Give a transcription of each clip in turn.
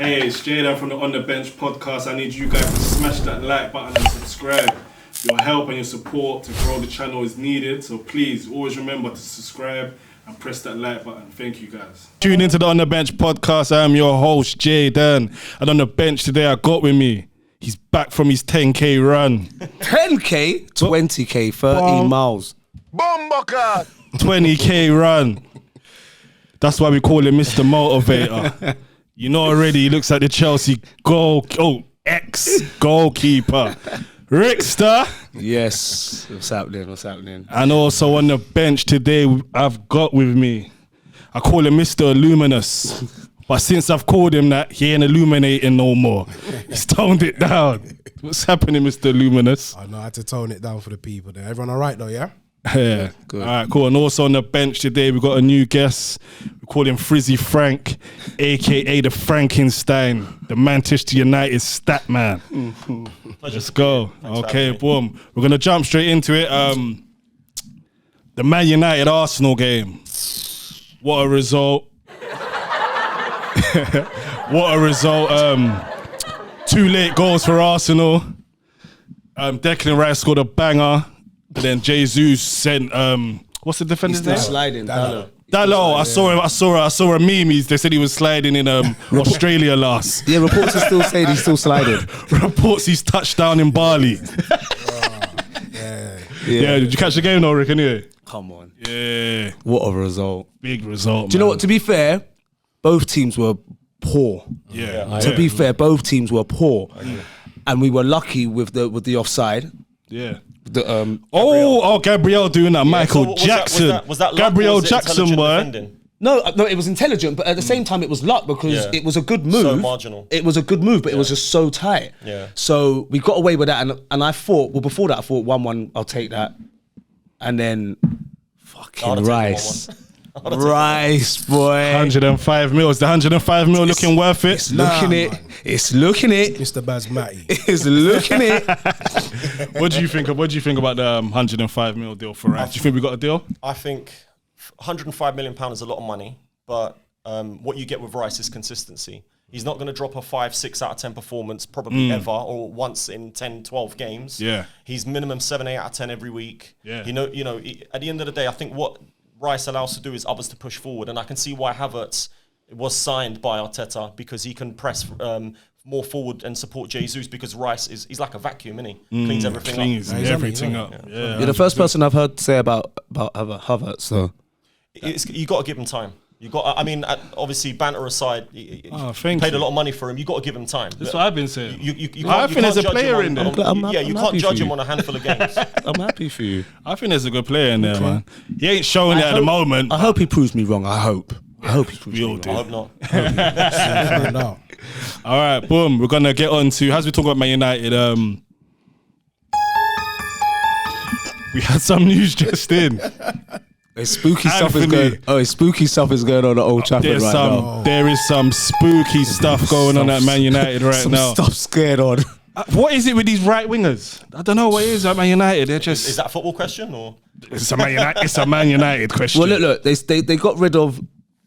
Hey, it's Jaden from the On The Bench podcast. I need you guys to smash that like button and subscribe. Your help and your support to grow the channel is needed, so please always remember to subscribe and press that like button. Thank you guys. Tune into the On The Bench podcast. I am your host, Jaden. And on the bench today, I got with me, he's back from his 10K run. 10K? 20K, 13 miles. Bomboka! 20K run. That's why we call him Mr. Motivator. You know already, he looks like the Chelsea ex-goalkeeper. Rickster. Yes. What's happening? And also on the bench today, I've got with me, I call him Mr. Illuminous. But since I've called him that, he ain't illuminating no more. He's toned it down. What's happening, Mr. Illuminous? I know I had to tone it down for the people there. Everyone all right though, yeah? Yeah, good. All right, cool. And also on the bench today, we've got a new guest. We call him Frizzy Frank, a.k.a. the Frankenstein, the Manchester United stat man. Let's go. Okay, boom. We're going to jump straight into it. The Man United-Arsenal game. What a result. What a result. 2 late goals for Arsenal. Declan Rice scored a banger. And then Jesus sent what's the defender's name? Sliding. Dallo. I saw a meme. They said he was sliding in Australia last. Yeah, reports are still saying he's still sliding. Reports he's touched down in Bali. Yeah. Did you catch the game though, Rick? Anyway? Come on. Yeah. What a result. Big result. Do you know what? To be fair, both teams were poor. Yeah. To be fair, both teams were poor, and we were lucky with the offside. Yeah. Gabriel doing that. Michael Jackson. Was that Gabriel Jackson, boy. No, it was intelligent, but at the same time, it was luck because it was a good move. So marginal. It was a good move, but it was just so tight. Yeah. So we got away with that, and I thought, well, before that, I thought 1-1, I'll take that, and then fucking Rice. Rice, boy. 105 mil. Is the 105 mil looking worth it? It's looking it. It's looking it. Mr. Basmati. It's looking it. What do you think about the 105 mil deal for Rice? Do you think we got a deal? I think 105 million pound is a lot of money, but what you get with Rice is consistency. He's not going to drop a 5, 6 out of 10 performance probably ever, or once in 10, 12 games. Yeah. He's minimum 7, 8 out of 10 every week. Yeah. You know, at the end of the day, I think what Rice allows to do is others to push forward, and I can see why Havertz was signed by Arteta, because he can press more forward and support Jesus, because Rice he's like a vacuum, isn't he? Cleans everything up. Yeah, You're the first person I've heard say about Havertz. So you got to give him time. You got. I mean, obviously, banter aside, he paid a lot of money for him. You got to give him time. That's what I've been saying. I think there's a player in there. You can't judge him on a handful of games. I'm happy for you. I think there's a good player in there, man. He ain't showing it at the moment. I hope he proves me wrong. I hope he proves me wrong. I hope not. All right, boom. We're gonna get on to, as we talk about Man United. We had some news just in. Spooky stuff is going on at Old Trafford right now. There is some spooky stuff going on at Man United right now. Some stuff scared on. What is it with these right wingers? I don't know what it is at Man United. They're just. Is that a football question or? It's a Man United question. Well, look. They got rid of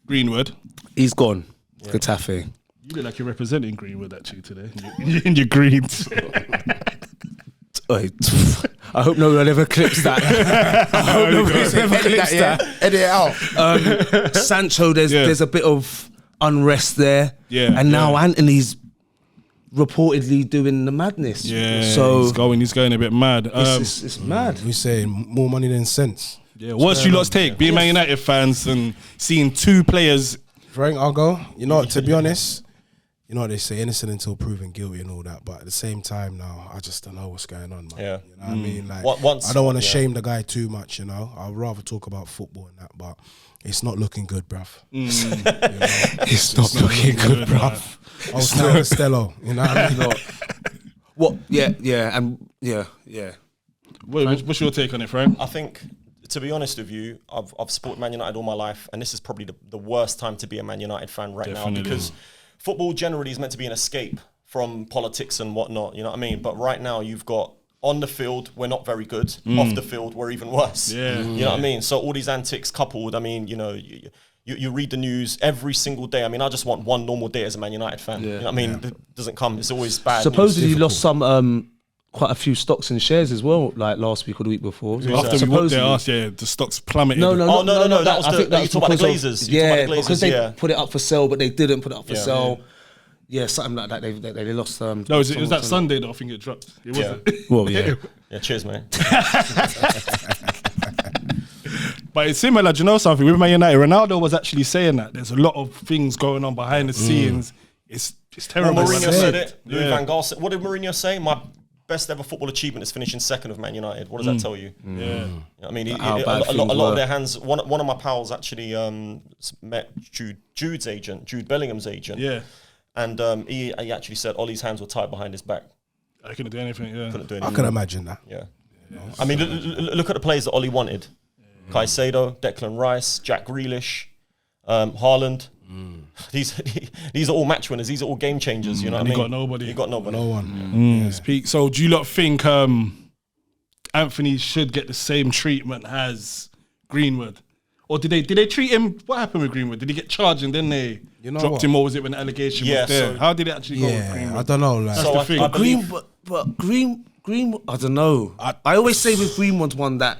Greenwood. He's gone. Getafe. You look like you're representing Greenwood actually today in your greens. I hope no one ever clips that. I hope no one ever clips that. Edit it out. Sancho, there's a bit of unrest there. Yeah. And now Anthony's reportedly doing the madness. Yeah. So he's going a bit mad. It's mad. We say more money than sense. Yeah. What's you lot's take? Being Man United fans and seeing 2 players. Frank, I'll go. You know, to be honest, you know what they say, innocent until proven guilty and all that. But at the same time now, I just don't know what's going on, man. Yeah. You know what I mean? Like, Once, I don't want to shame the guy too much, you know. I'd rather talk about football and that, but it's not looking good, bruv. You know? It's not looking good, bruv. I was now Costello, you know what I mean? What? Yeah. What's your take on it, Frank? I think, to be honest with you, I've supported Man United all my life, and this is probably the worst time to be a Man United fan right now, because football generally is meant to be an escape from politics and whatnot, you know what I mean? But right now you've got, on the field, we're not very good. Off the field, we're even worse. Yeah. You know what I mean? So all these antics coupled, I mean, you know, You read the news every single day. I mean, I just want one normal day as a Man United fan. You know what I mean? It doesn't come. It's always bad. Supposedly news. you lost some quite a few stocks and shares as well, like last week or the week before. After we went there, the stocks plummeted. No. That was you talk about the Glazers. Because they put it up for sale, but they didn't put it up for sale. Yeah, something like that. They lost. No, it was that Sunday that I think it dropped. It wasn't. Well, yeah. Yeah, cheers, mate. But it's similar, do you know something? With Man United, Ronaldo was actually saying that there's a lot of things going on behind the scenes. It's terrible. Well, Mourinho said it. Louis van Gaal said. What did Mourinho say? My best ever football achievement is finishing second of Man United. What does that tell you? Yeah. You know what I mean, a lot of their hands. One of my pals actually met Jude's agent, Jude Bellingham's agent. Yeah. And he actually said Ollie's hands were tied behind his back. I couldn't do anything. Yeah. Couldn't do anything. I can imagine that. Yeah. I mean, look at the players that Ollie wanted. Caicedo, Declan Rice, Jack Grealish, Haaland. These are all match winners. These are all game changers. You know what I mean? He got nobody. No one. Speak. So do you lot think Anthony should get the same treatment as Greenwood? Or did they treat him? What happened with Greenwood? Did he get charged and then they dropped him? Or was it when the allegation was there? So, how did it actually go with Greenwood? I don't know. Like, That's the thing. Greenwood, I don't know. I always say with Greenwood's one that,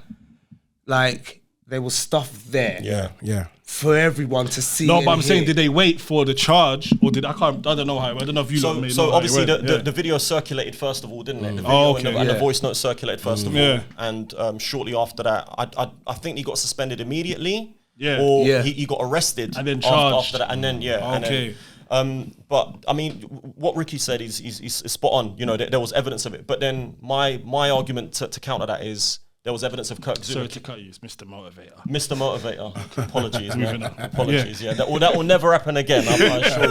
like, there was stuff there. Yeah. For everyone to see. No, but I'm saying, did they wait for the charge, or did I don't know how. I don't know if you lot made. So obviously the video circulated first of all, didn't it? The video and the voice note circulated first of all, and shortly after that, I think he got suspended immediately. Yeah. Or he got arrested and then charged after that, and then Okay. And then, but I mean, what Ricky said is spot on. You know, there was evidence of it, but then my argument to counter that is, there was evidence of Kirk Zuma. Sorry to cut you, it's Mr. Motivator. Mr. Motivator. Apologies, man. Apologies. Yeah, that will never happen again. I assure you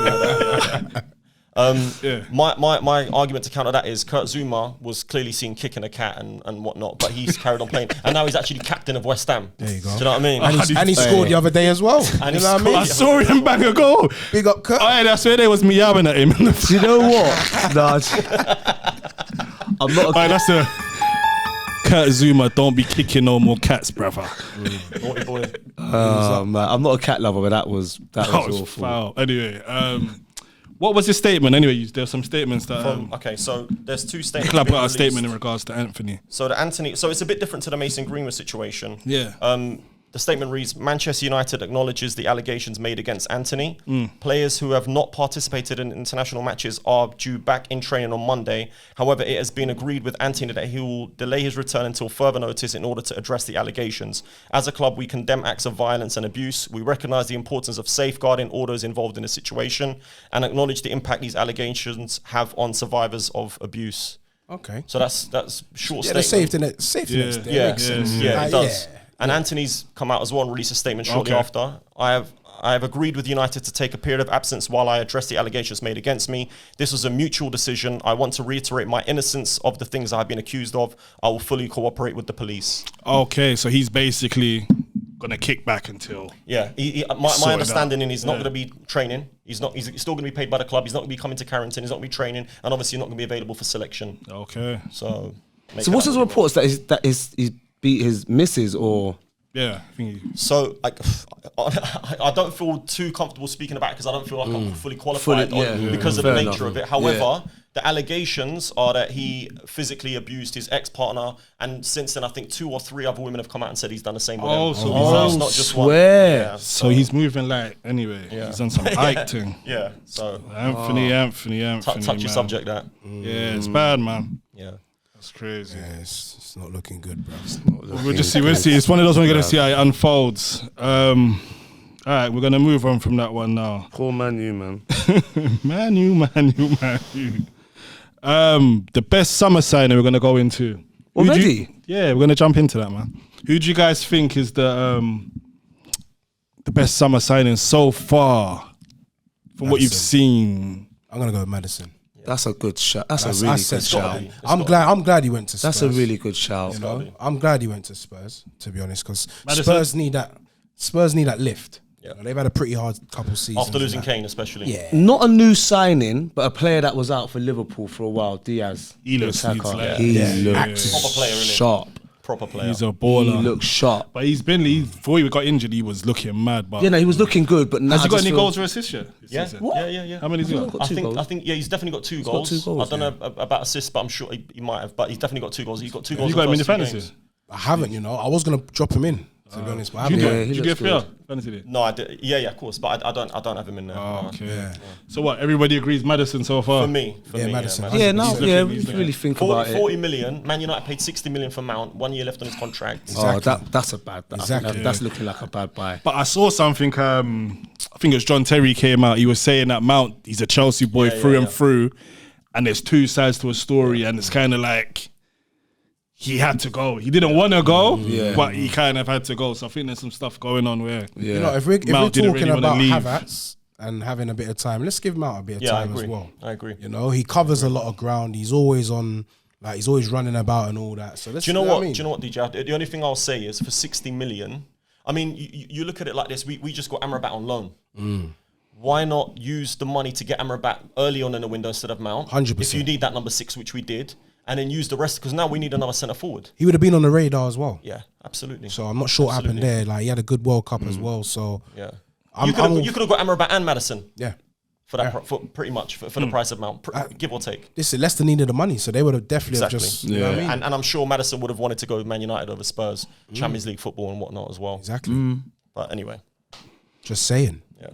that. My argument to counter that is Kurt Zuma was clearly seen kicking a cat and whatnot, but he's carried on playing, and now he's actually captain of West Ham. There you go. Do you know what I mean? And he scored the other day as well. And you know what I mean? I saw him bang a goal. Big up Kurt. Oh, yeah, that's where they was meowing at him. Do you know what? I'm not. That's a Kurt Zuma. Don't be kicking no more cats, brother. Naughty boy. Man, I'm not a cat lover, but that was awful. Foul. Anyway, what was his statement? Anyway, there's some statements that. Okay, so there's two statements. Club got a statement in regards to Anthony. So it's a bit different to the Mason Greenwood situation. Yeah. The statement reads, Manchester United acknowledges the allegations made against Anthony. Players who have not participated in international matches are due back in training on Monday. However, it has been agreed with Anthony that he will delay his return until further notice in order to address the allegations. As a club, we condemn acts of violence and abuse. We recognise the importance of safeguarding all those involved in the situation and acknowledge the impact these allegations have on survivors of abuse. Okay. So that's short Yeah, the statement. safety net. Yeah, Makes sense. it does. And Anthony's come out as well and released a statement shortly after. I have agreed with United to take a period of absence while I address the allegations made against me. This was a mutual decision. I want to reiterate my innocence of the things I have been accused of. I will fully cooperate with the police. Okay, so he's basically gonna kick back until. Yeah, my understanding is he's not going to be training. He's still going to be paid by the club. He's not going to be coming to Carrington. He's not going to be training, and obviously not going to be available for selection. Okay. So what's his reports that he's beat his missus or? Yeah, I think so. Like, I don't feel too comfortable speaking about it because I don't feel like I'm fully qualified because of the nature of it. However, the allegations are that he physically abused his ex-partner, and since then, I think 2 or 3 other women have come out and said he's done the same with them. So it's not just one. Yeah, so he's moving like anyway. He's done some Ike thing. Yeah. So Anthony. Touchy subject that. Yeah, it's bad, man. Yeah. That's crazy. Yeah, it's not looking good, bro. We'll see. It's one of those we're going to see how it unfolds. All right, we're going to move on from that one now. Poor Man U, man. Man U. The best summer signing we're going to go into. Already? Yeah, we're going to jump into that, man. Who do you guys think is the best summer signing so far from what you've seen? I'm going to go with Maddison. That's a good shout. That's a really good shout. I'm glad he went to Spurs. That's a really good shout. You know? I'm glad he went to Spurs, to be honest, because Spurs need that lift. Yeah. You know, they've had a pretty hard couple seasons. After losing Kane, especially. Yeah. Not a new signing, but a player that was out for Liverpool for a while, Diaz. He looks sharp. Proper player, really. Sharp. Proper player. He's a baller. He looks sharp. But before he got injured, he was looking mad. But Yeah, no, he was looking good, but now has he got I just any feel- goals or assists yet? this Yeah. season? Yeah. How many has he got? got two goals. I think he's definitely got two got goals. two goals, I don't know about assists, but I'm sure he might have. But he's definitely got 2 goals. He's got 2 goals. You got him in the first 2 fantasy? games. I haven't, you know. I was gonna drop him in, to be honest, but I Did haven't. you he do looks a fair good. fantasy league? No, I did. Yeah, of course. But I don't have him in there. Oh, No. okay. Yeah. So what? Everybody agrees Madison so far. For me, Madison. Yeah, now, He's yeah, looking- if you really think 40, about it. 40 million. Man United paid 60 million for Mount. 1 year left on his contract. Exactly. Oh, that's a bad. Exactly. That's looking like a bad buy. But I saw something. I think it was John Terry came out. He was saying that Mount, he's a Chelsea boy through and through, and there's 2 sides to a story, and it's kind of like he had to go. He didn't want to go, but he kind of had to go. So I think there's some stuff going on where You know, if we're Mount didn't talking really wanna about leave. Havertz and having a bit of time, let's give Mount a bit of Yeah, I time agree. as well. I agree. You know, he covers a lot of ground. He's always on, like he's always running about and all that. So let's. Do you know what? I mean? Do you know what, DJ? The only thing I'll say is for 60 million. I mean, you look at it like this. We just got Amrabat on loan. Why not use the money to get Amrabat early on in the window instead of Mount? 100%. If you need that number 6, which we did, and then use the rest because now we need another centre forward. He would have been on the radar as well. Yeah, absolutely. So I'm not sure what happened there. Like he had a good World Cup as well. So Yeah, I'm- you could have got Amrabat and Madison yeah. for that for pretty much for the price of Mount, give or take. Listen, Leicester needed the money, so they would have definitely Exactly. have just. You know what I mean? And I'm sure Madison would have wanted to go Man United over Spurs, Champions League football and whatnot as well. Exactly. But anyway, Just saying. yeah.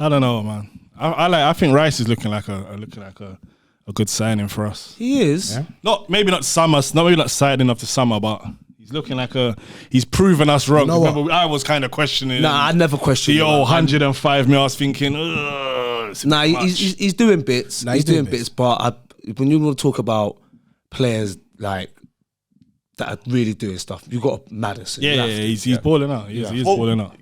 I don't know, man. I think Rice is looking like a good signing for us. He is. Yeah. Maybe not signing of the summer, but he's looking like he's proven us wrong. You know what? Remember, I was kind of questioning. Nah, I never questioned the him, old man. 105 mil. I was thinking, it's a Nah, bit much. he's doing bits. Nah, he's he's doing doing bits. But when you want to talk about players like that are really doing stuff, you got Madison. Yeah, You have yeah, to. he's balling out. He's balling out.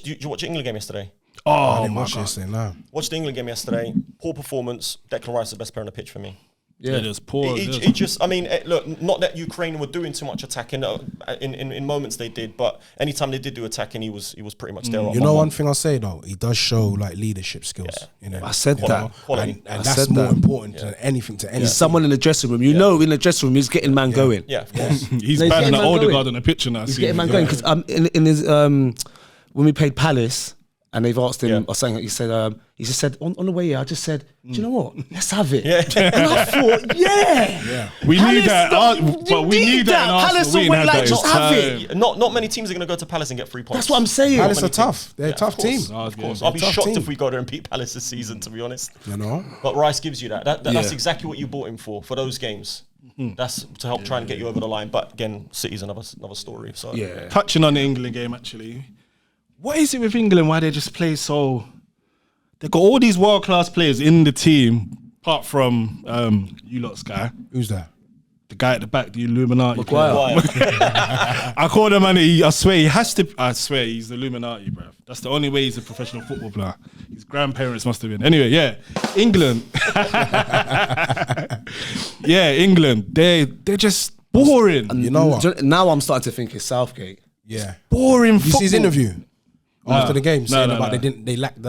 Did you watch the England game yesterday? I Oh didn't my watch god! this thing now. Watched the England game yesterday. Poor performance. Declan Rice is the best player on the pitch for me. Yeah, just poor. It just, I mean, look, not that Ukraine were doing too much attacking. In moments they did, but anytime they did do attacking, he was pretty much there. You know, one thing I'll say though, he does show like leadership skills. You know, I said that. Quality. and I that's said more that. important than anything to anything. He's someone in the dressing room. You know, in the dressing room, he's getting man going. Yeah, of course. He's No, he's better than getting man older going. guard on the picture now. He's getting man going because in his when we played Palace and they've asked him or saying he just said on the way here I just said, do you know what? Let's have it. And I thought, We Palace, need that, but we need that. in Palace Arsenal. We away, ain't had like, that just in have time. it. Not many teams are going to go to Palace and get 3 points. That's what I'm saying. Palace are many tough. teams. They're a Yeah, tough of course. team. Of course, I'll be Tough shocked team. if we go there and beat Palace this season. To be honest, You know, but Rice gives you that. That's exactly what you bought him for those games. That's to help try and get you over the line. But again, City's another story. So Yeah. Touching on the England game, actually, what is it with England? Why they just play so? They've got all these world class players in the team, apart from you lot's guy, who's that? the guy at the back, the Illuminati. Maguire. player. I called him and I swear he has to. I swear he's the Illuminati, bruv. That's the only way he's a professional football player. His grandparents must have been. Anyway, yeah, England. Yeah, England. They're just boring. You know what? Now I'm starting to think it's Southgate. Yeah. Boring You football. see his interview after the game saying no, about no. they lacked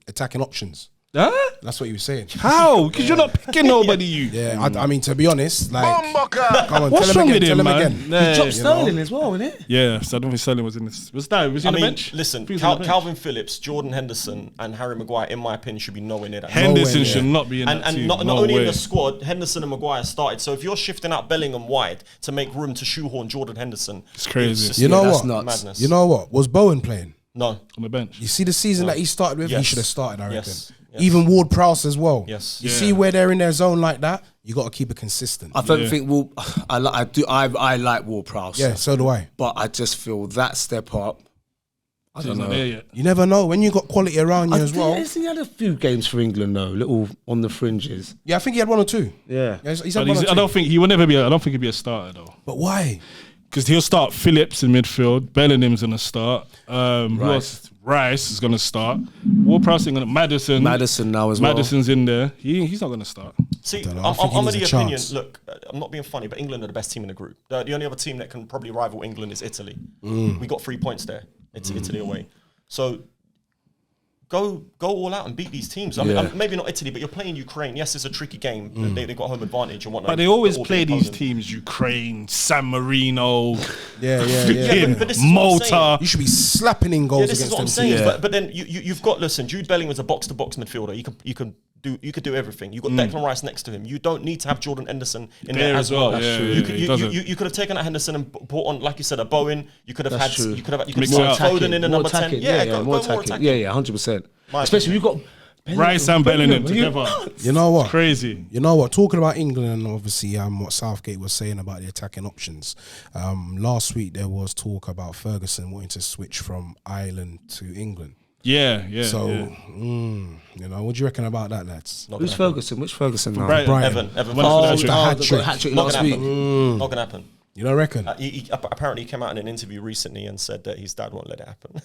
attacking options. Huh? That's what he was saying. How? Because you're not picking nobody. You. Yeah, I mean to be honest, like, come on, What's tell wrong him with again, him, tell him man? again. Nah, He dropped you Sterling as well, innit? Yeah, so I don't think Sterling was in this. Was he I on the mean, bench? listen, He was on the bench. Calvin Phillips, Jordan Henderson, and Harry Maguire, in my opinion, should be nowhere near that. Henderson Nowhere, should yeah. not be in that And team. not No only way. in the squad, Henderson and Maguire started. So if you're shifting out Bellingham wide to make room to shoehorn Jordan Henderson, It's crazy. just- You know that's what? nuts. Madness. You know what? Was Bowen playing? No. on the bench. You see the season that he started with, he Yes. should have started, I reckon. Yes. Yes. Even Ward Prowse as well. Yes. You Yeah. see where they're in their zone like that, you got to keep it consistent. I don't think I like Ward-Prowse. Yeah, so do I. But I just feel that step up. I He's don't not know. there yet. You never know when you got quality around you as well. I think he had a few games for England though, little on the fringes. Yeah, I think he had one or two. Yeah. Yeah, he's But had one or I two. don't think he will never be. I don't think he'll be a starter though. But why? Because he'll start Phillips in midfield. Bellingham's gonna start. Who else? Rice is gonna start. Ward-Prowse gonna. Madison now as well. Madison's in there. He's not gonna start. See, don't know. I I'm think he of needs the a opinion. chance. Look, I'm not being funny, but England are the best team in the group. The only other team that can probably rival England is Italy. We got 3 points there. It's Italy away. So go all out and beat these teams. I mean, maybe not Italy, but you're playing Ukraine. Yes, it's a tricky game. They got home advantage and whatnot. But they always play these teams: Ukraine, San Marino, but this is Malta. You should be slapping in goals this is against what I'm them. saying. But then you've got, listen, Jude Bellingham was a box-to-box midfielder. You could do everything. You've got Declan Rice next to him. You don't need to have Jordan Henderson in there as well. You could have taken out Henderson and brought on, like you said, a Bowen. You could have had Foden in the number 10. Go more attacking. Yeah, 100%. Especially you've got Rice and Bellingham together. You know what? Crazy. You know what? Talking about England and obviously what Southgate was saying about the attacking options. Last week there was talk about Ferguson wanting to switch from Ireland to England. So, you know, what do you reckon about that, lads? Who's Ferguson? Which Ferguson now? Evan. The hat-trick last week. Not gonna happen. You don't reckon? He apparently came out in an interview recently and said that his dad won't let it happen.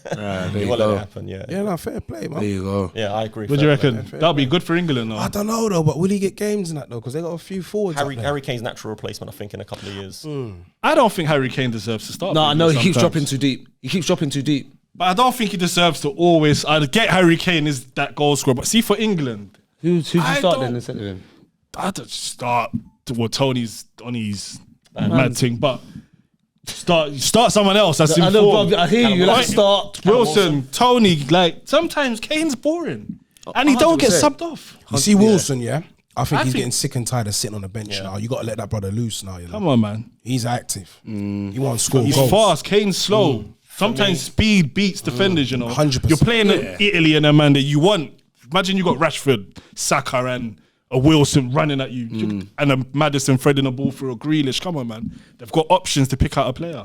He won't let it happen. Yeah, no, fair play, man. There you go. Yeah, I agree. What do you reckon? That'll be good for England, though. I don't know though, but will he get games in that though? Because they got a few forwards. Harry Kane's natural replacement, I think, in a couple of years. I don't think Harry Kane deserves to start. No, I know he keeps dropping too deep. But I don't think he deserves to always. I get Harry Kane is that goal scorer, but see for England, who's you start then instead of him? I'd start. Well, Tony's on his mad thing, but start someone else. That's informed. I hear you. Like start Wilson, Tony. Like sometimes Kane's boring, and he don't get 100%. subbed off. You see Wilson, I think he's getting sick and tired of sitting on the bench now. You got to let that brother loose now. You know? Come on, man. He's active. He wants to score He's goals. fast. Kane's slow. Sometimes speed beats defenders, you know. 100%. You're playing Italy and a man that you want. Imagine you got Rashford, Saka, and a Wilson running at you, and a Maddison threading a ball through a Grealish. Come on, man. They've got options to pick out a player.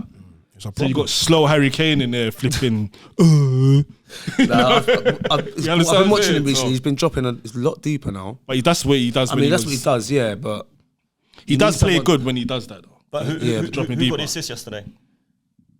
So you got slow Harry Kane in there flipping. I've been watching him recently. He's been dropping a lot deeper now. But that's what he does. I mean, that's what he does. Yeah, but he does play good when he does that, though. But who got the assist yesterday?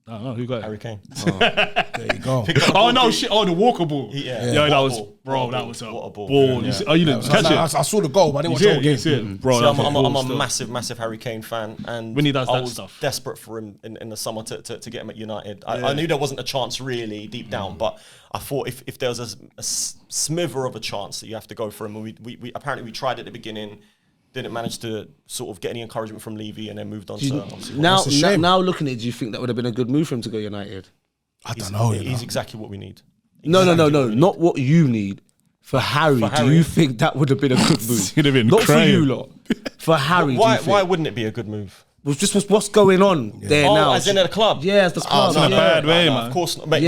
I don't know who got it. Harry Kane. There you go. Oh no! Shit! Oh, the walker ball. Yeah, that was ball. That was a What a ball. ball. Yeah. Oh, you didn't catch it. I saw the goal, but I didn't watch the whole game. See it, bro. So I'm a massive Harry Kane fan, and when he does I that was stuff, desperate for him in the summer to get him at United. I knew there wasn't a chance really deep down, but I thought if there was a smither of a chance that you have to go for him, and we apparently tried at the beginning. Didn't manage to sort of get any encouragement from Levy and then moved on to now looking at it, do you think that would have been a good move for him to go United? I don't know. He's exactly what we need. No, not what you need. For Harry, do you think that would have been a good move? It'd have been not crying. for you lot. For Harry, why wouldn't it be a good move? Was just what's going on there now? As in at the club? Yeah, as the club. in a bad way, man. Of course not. Mate,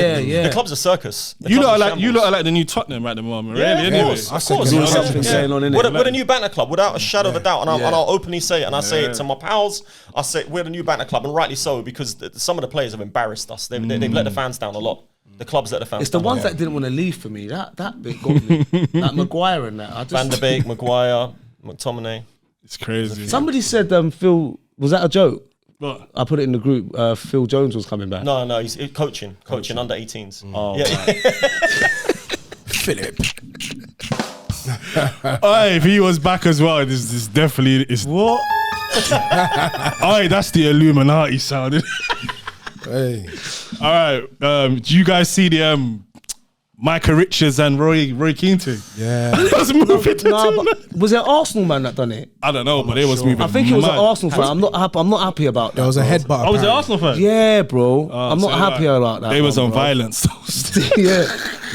the club's a circus. You lot are like the new Tottenham at the moment, really? Anyway, Of course. There's something going on in it. We're the new banter club, without a shadow of a doubt. And I'll openly say it, and I say it to my pals. I say we're the new banter club, and rightly so, because some of the players have embarrassed us. They've let the fans down a lot. The club's let the fans down. It's the ones that didn't want to leave for me. That bit got me. Like Maguire and that. Van der Beek, Maguire, McTominay. It's crazy. Somebody said, Phil, was that a joke? What? I put it in the group. Phil Jones was coming back. No, he's coaching under 18s. Oh, yeah. Philip. If he was back as well, this definitely is. What? That's the Illuminati sound. Hey. All right. Do you guys see the Micah Richards and Roy Keane thing? Yeah. Let's move it to was it Arsenal man that done it? I don't know, but it was moving. I think it was an mad. Arsenal fan. I'm not happy about that. There was a headbutt. Oh, was it Arsenal fan? Yeah, bro. I'm not happy about that. They was on bro. violence. Yeah.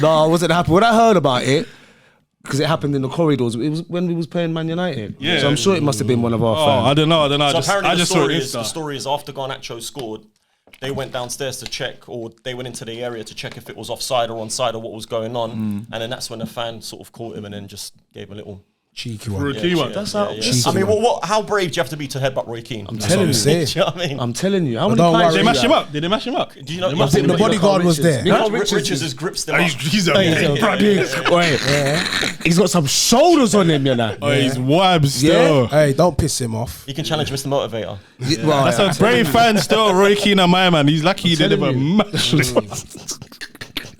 No, I wasn't happy. When I heard about it, because it happened in the corridors, it was when we was playing Man United. Yeah. So I'm sure it must have been one of our fans. I don't know. So apparently I just saw it. the story is after Garnacho scored, they went downstairs to check, or they went into the area to check if it was offside or onside or what was going on. And then that's when the fan sort of caught him and then just gave him a little cheeky one. That's how. I mean, how brave do you have to be to headbutt Roy Keane? I'm telling you. Do you know what I mean? I'm telling you. How many don't times worry. They mashed him up. Did they mash him up? Do you know? I think the bodyguard was there. Richards' grip still up. He's He's got some shoulders on him, you know. He's wab still. Hey, don't piss him off. You can challenge Mr. Motivator. That's a brave fan still. Roy Keane and my man. He's lucky he didn't even mash him.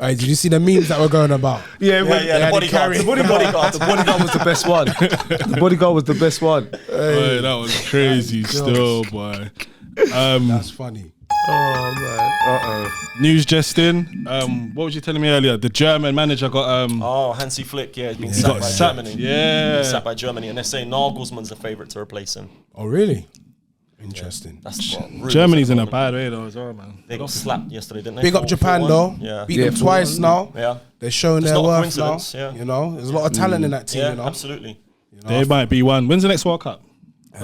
Hey, did you see the memes that were going about? Yeah, the bodyguard. The bodyguard was the best one. The bodyguard was the best one. That was crazy still, boy. That's funny. Oh man. News just in. What was you telling me earlier? The German manager got Hansi Flick, he's been sacked by Germany. Yeah. He's sacked by Germany, and they're saying Nagelsmann's the favourite to replace him. Oh, really? Interesting. That's what Germany's in a bad way though as well, man. They got slapped yesterday, didn't they? Big up Japan though. Yeah. Beat them twice now. Yeah. They're showing It's their not a worth now. coincidence, yeah. You know, there's a lot of talent in that team. Yeah, You know, absolutely. They might be one. When's the next World Cup?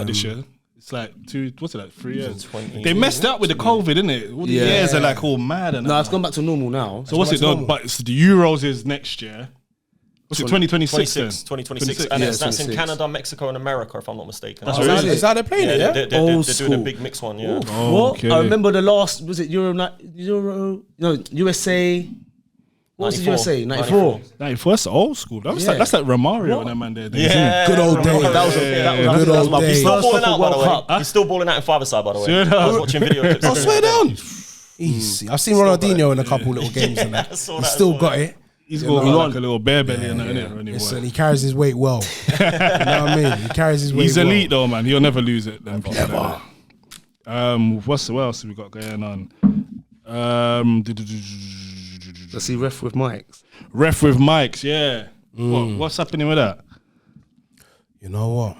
This year. It's like 3 years. 20 They messed up with the COVID, didn't it? All the years are like all mad. And No, it's gone back to normal now. so what's it done? But it's the Euros is next year. What's it, 2026 then? 2026. And that's in 26. Canada, Mexico, and America, if I'm not mistaken. That's is, is that they're playing it? Yeah. They're Old doing a school. big mix one, yeah. What? Okay. I remember the last, was it USA? What was it, 94. USA? 94. 94, that's old school. That's like Romario and that man there. Yeah. Good old days. That was Good old my days. He's still first balling out, by the World way. Cup. He's still balling out in five-a-side, by the way. Swear I down. was watching video clips. Oh, swear down. Easy. I've seen Ronaldinho in a couple little games and that. I saw He's that still as well. got it. He's got like a little bear belly and that, innit? Listen, he carries his weight well. You know what I mean? He carries his weight He's well. elite though, man. He'll never lose it. Never. What else have we got going on? Let's see, ref with mics. Ref with mics, yeah. What's happening with that? You know what?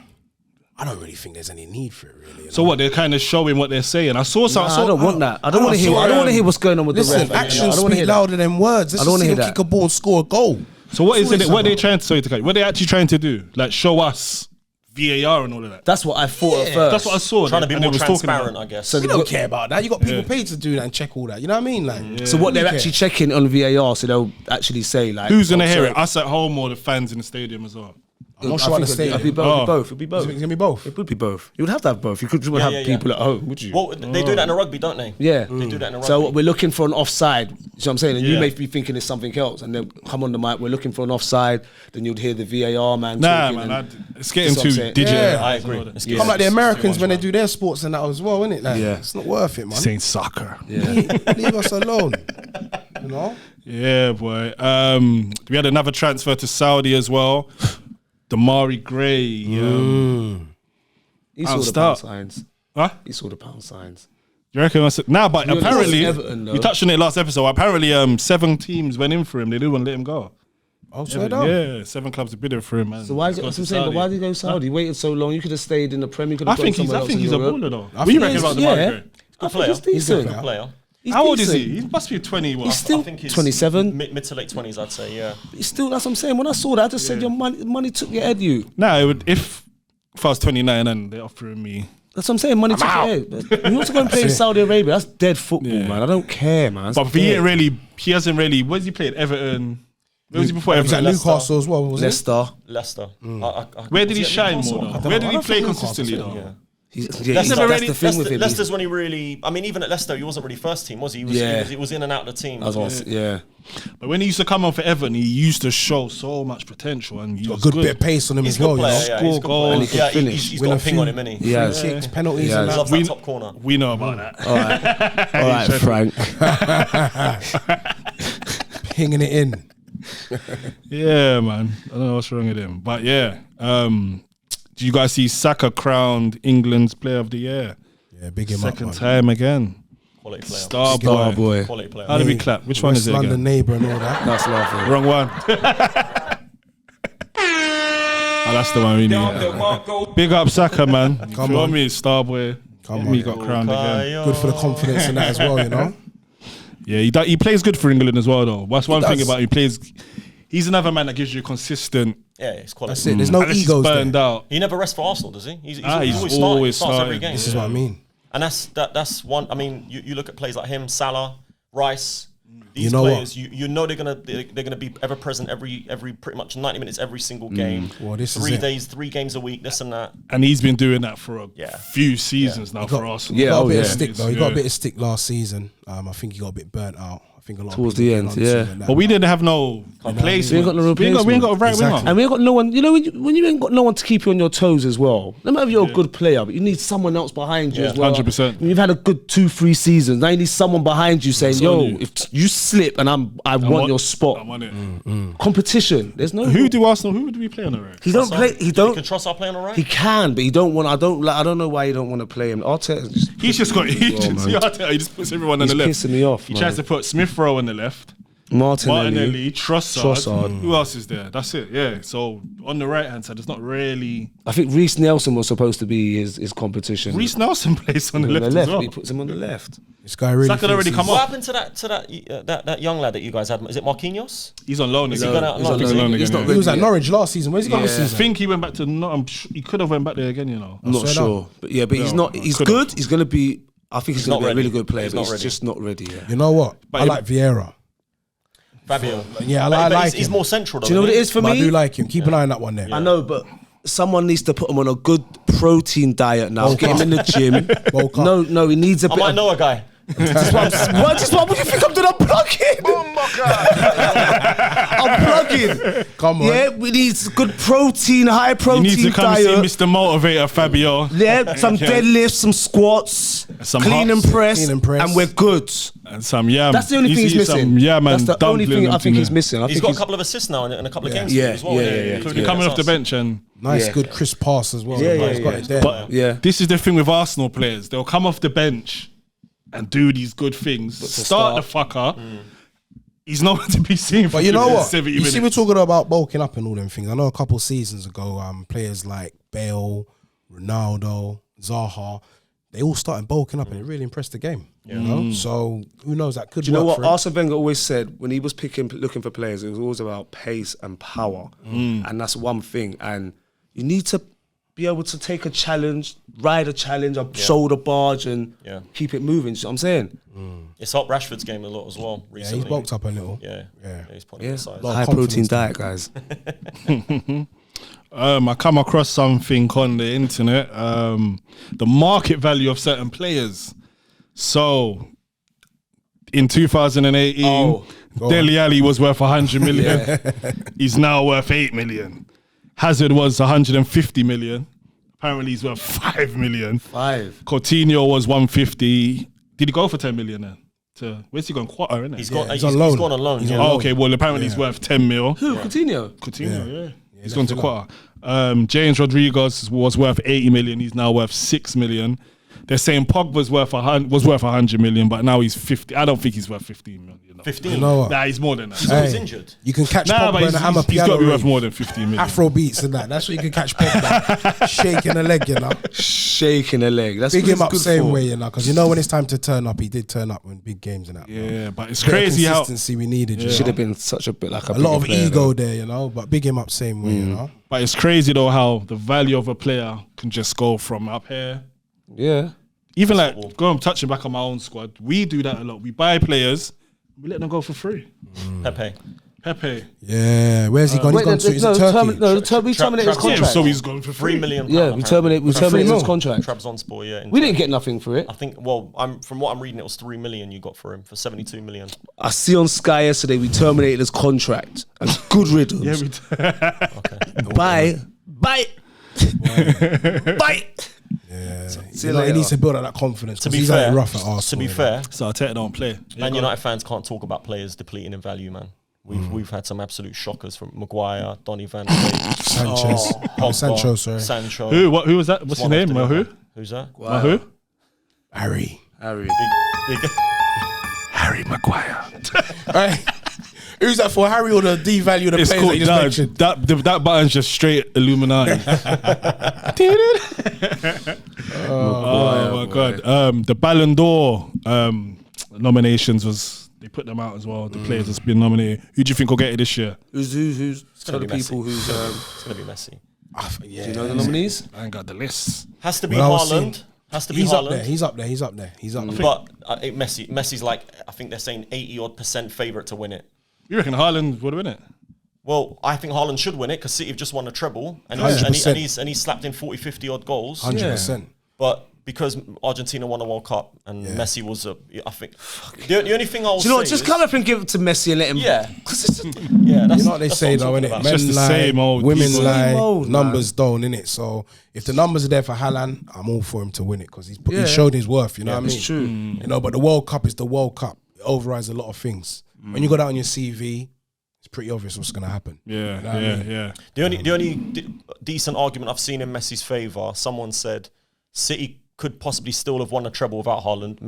I don't really think there's any need for it, really. You So know? what? They're kind of showing what they're saying. I saw some. I don't want that. I don't want to hear. I don't want to hear what's going on with the Listen, ref. actions I don't wanna speak hear that. louder than words. Let's I don't wanna see hear him that. kick a ball and score a goal. So what is That's it? what What it's are they trying to? What are they actually trying to do? Like show us VAR and all of that. That's what I thought at first. That's what I saw. Trying to be and they more was talking about transparent, I guess. So We don't care about that. You got people paid to do that and check all that. You know what I mean? Like, So what they're Okay. actually checking on VAR, so they'll actually say like, Who's gonna oh, hear so- it? Us at home or the fans in the stadium as well? I'm not I sure think the it'd be stadium. both. It'd be both. It's gonna be both. It would be both. You would have to have both. You couldn't have people at home, would you? Well, they do that in a rugby, don't they? Yeah. They do that in a rugby. So we're looking for an offside. You know what I'm saying? And you Yeah. may be thinking it's something else, and then come on the mic. We're looking for an offside. Then you'd hear the VAR man. Nah, talking man. and- It's getting That's what I'm too saying. digital. Yeah. I agree. It's Come like the Americans when they do their sports and that as well, isn't it? Like, Yeah. it's not worth it, man. This ain't soccer. Leave us alone. You know? Yeah, boy. We had another transfer to Saudi as well. Damari Gray. He saw the start. pound signs. Huh? He saw the pound signs. You reckon? Nah, but You know, apparently, it wasn't Everton, though. we touched on it last episode. Apparently, 7 teams went in for him. They didn't want to let him go. Oh, swear down. Yeah, 7 clubs are bidding for him, man. So why is it? That's what I'm saying. But why did he go Saudi? He waited so long. You could have stayed in the Premier. I think he's a baller though. What do you reckon about Damari Gray? Good player. He's decent. Good player. He's How old is decent. he? He must be 20. What? He's still I think he's 27. Mid to late 20s, I'd say, yeah. He's still. That's what I'm saying. When I saw that, I just said, "Your money took your head, you." Nah, it would, if I was 29 and they're offering me. That's what I'm saying. Money took your head. You want to go and play in Saudi Arabia? That's dead football, man. I don't care, man. But he hasn't really. Where's he played? Everton. Where was he before He was at Everton? Newcastle as well, wasn't Leicester. Where did he was he shine at more Newcastle? though? Where did he I don't play think consistently Newcastle, though? Yeah. That's never really- the thing with him. Leicester's when he really. I mean, even at Leicester, he wasn't really first team, was he? He was in and out of the team. Yeah. But when he used to come on for Everton, he used to show so much potential and he he? was A good bit of pace on him He's as a well, good you know? player, yeah. He's a good Score player. goals. And he can Yeah, finish. he's Win got a a ping few. on him, innit? Yeah. 6 penalties Yeah. and He that. loves that top corner. We know about that. All right, Frank. Pinging it in. Yeah, man. I don't know what's wrong with him. But yeah. Do you guys see Saka crowned England's player of the year? Yeah, big him up, Second man. time again. Quality player. Star Star boy. boy. Quality player. How do we clap? Which one is West it London again? neighbour and all that. That's laughing. Wrong one. Oh, that's the one we need. Big up Saka, man. Come Feel on. me, Star boy. Come Me on. got crowned again. Good for the confidence and that as well, you know? Yeah, he plays good for England as well, though. That's one thing does. about him. He plays. He's another man that gives you consistent. Yeah, it's quality. That's it. There's no Unless he's egos burned there. out. He never rests for Arsenal, does he? He's He's always starting. always He starts every starting. game. This is what I mean. And that's one. I mean, you look at players like him, Salah, Rice. These You know players, you know they're gonna be ever present every pretty much 90 minutes every single game. Well, this is 3 it. days, 3 games a week, this and that. And he's been doing that for a Yeah. few seasons now for Arsenal. He got a bit of yeah. stick though. He got a bit of stick last season. I think he got a bit burnt out. I think a lot towards of the end, yeah. But we didn't have no replacement. We ain't got no replacement. We ain't got a right winger. And we ain't got no one. You know, when you ain't got no one to keep you on your toes as well. No matter if you're a good player, but you need someone else behind you as well. 100%. You've had a good 2-3 seasons. Now you need someone behind you saying, "Yo, if you slip and I want your spot." I want it. Competition. There's no. Who do we play on the right? He don't play. He don't. You can trust our playing all right. He can, but he don't want. I don't know why he don't want to play him. Arteta. He just puts everyone on the left. He's pissing me off. He tries to put Smith Rowe on the left. Martinelli, Trossard. Who else is there? That's it. Yeah. So on the right hand side, it's not really. I think Reece Nelson was supposed to be his competition. Reece Nelson plays on the left as well. He puts him on the left. This guy really. Saka already come What up. happened to that young lad that you guys had? Is it Marquinhos? He's on loan Is he again. gone out on loan? He's not He was at ready Norwich last season. Where's he gone this I season? think he went back to. He could have went back there again. You know. I'm not sure, but he's not. He's good. He's gonna be. I think he's gonna be a really good player, but he's just not ready yet. You know what? I like Vieira. Fabio. Yeah, I like him. He's more central. Do you know what it is for But me? I do like him. Keep an eye on that one there. I know, but someone needs to put him on a good protein diet now. Get him in the gym. No, he needs a bit. I might know a guy. What would you think I'm doing? I'm plugging. I'm plugging. Come on. Yeah, we need good protein, high protein You need to come diet. and see Mr. Motivator, Fabio. Yeah, some deadlifts, some squats, Some clean and hops. press, Clean and press. and we're good. And some yam. That's the only thing he's missing. That's the only thing I think he's missing. He's got a couple of assists now in a couple of games Yeah, as well. yeah. Including coming off the bench and. Nice, Yeah. good, crisp pass as well. Yeah, He's got it there. But Yeah. this is the thing with Arsenal players. They'll come off the bench and do these good things. Start the fucker. He's not to be seen for But you know what? 70 You minutes. see, we're talking about bulking up and all them things. I know a couple of seasons ago, players like Bale, Ronaldo, Zaha, they all started bulking up and it really impressed the game. You know? So who knows? That could. Do you know work what for him. Arsene Wenger always said when he was looking for players? It was always about pace and power, and that's one thing. And you need to be able to take a challenge, ride a challenge, shoulder barge, and keep it moving. You know what I'm saying? It's helped Rashford's game a lot as well Yeah, recently. he's bulked up a little. Yeah, he's putting Yeah, the size. Lot of high protein confidence diet, guys. I come across something on the internet. The market value of certain players. So, in 2018, Dele Alli was worth 100 million. He's now worth 8 million. Hazard was 150 million. Apparently, he's worth 5 million. 5. Coutinho was 150. Did he go for 10 million then? Where's he gone? Quarter, isn't it? He's gone he's on loan. He's gone on loan. He's yeah. on loan. Okay, well, apparently he's worth 10 mil. Who? Coutinho? Coutinho, he's gone to quarter. James Rodriguez was worth 80 million. He's now worth 6 million. They're saying Pogba was worth 100 million, but now he's 50. I don't think he's worth 15 million. 15. You know what? Nah, he's more than that. He's always injured. You can catch Nah, but Pogba in a hammer he's got to piano be worth ring. more than 15 million. Afro beats and that. That's what you can catch Pogba. Shaking a leg, you know. Shaking a leg. That's Big what him it's up good same for. way, you know, because you know when it's time to turn up, he did turn up in big games and that. Yeah, but it's Bit of crazy how. consistency we needed. You Should know? have been such a bit like a A lot of bigger player, ego though. there, you know, but big him up same way, you know. But it's crazy though how the value of a player can just go from up here. Yeah. Even like going touching back on my own squad, we do that a lot. We buy players, we let them go for free. Pepe. Yeah, where's he gone? He's gone to is it Turkey? We terminated his Trap- contract. So he's gone for 3 free. million. Yeah, we terminated his contract. Trabzonspor, yeah. We didn't get nothing for it. I think. Well, from what I'm reading, it was 3 million you got for him for 72 million. I see on Sky yesterday we terminated his contract. And good riddance. Yeah, we Bye. Yeah, See you you know, he later. needs to build up that confidence. To be He's fair, had it rough at Arsenal. to be you know. fair, So Arteta don't play. Man United fans can't talk about players depleting in value, man. We've had some absolute shockers from Maguire, Donny van de Beek, Sanchez, Pogba, Sancho, sorry, Sancho. Who was that? What's his One name? after the Who? other. Who's that? Who? Harry. Big- Harry Maguire. Hey, who's that for? Harry or the devalue of the It's players called that you just mentioned? that button's just straight Illuminati. Oh my god. The Ballon d'Or nominations they put them out as well. The players that's been nominated. Who do you think will get it this year? Who's tell the gonna be people Messi. who's It's gonna be Messi. Yeah, do you know the nominees? I ain't got the list. Has to be Well, I was Haaland. seeing- Has to be He's up there. Haaland. He's up there. He's up there. He's up there. But Messi's like, I think they're saying 80% favourite to win it. You reckon Haaland would win it? Well, I think Haaland should win it because City have just won a treble and 100%. he's slapped in 40, 50 odd goals. 100%. But because Argentina won a World Cup and Messi was I think the only thing I will Do you know say what? Just is, come up and give it to Messi and let him. Yeah. That's You know what they say though, innit? It's just Men the lie, same old women people. lie, Same old, numbers don't, innit? So if the numbers are there for Haaland, I'm all for him to win it because he's showed his worth. You know what I mean? it's true. You know, but the World Cup is the World Cup. It overrides a lot of things. When you got that on your CV, it's pretty obvious what's going to happen. Yeah, You know what I mean? yeah. the only decent argument I've seen in Messi's favour, someone said City could possibly still have won a treble without Haaland.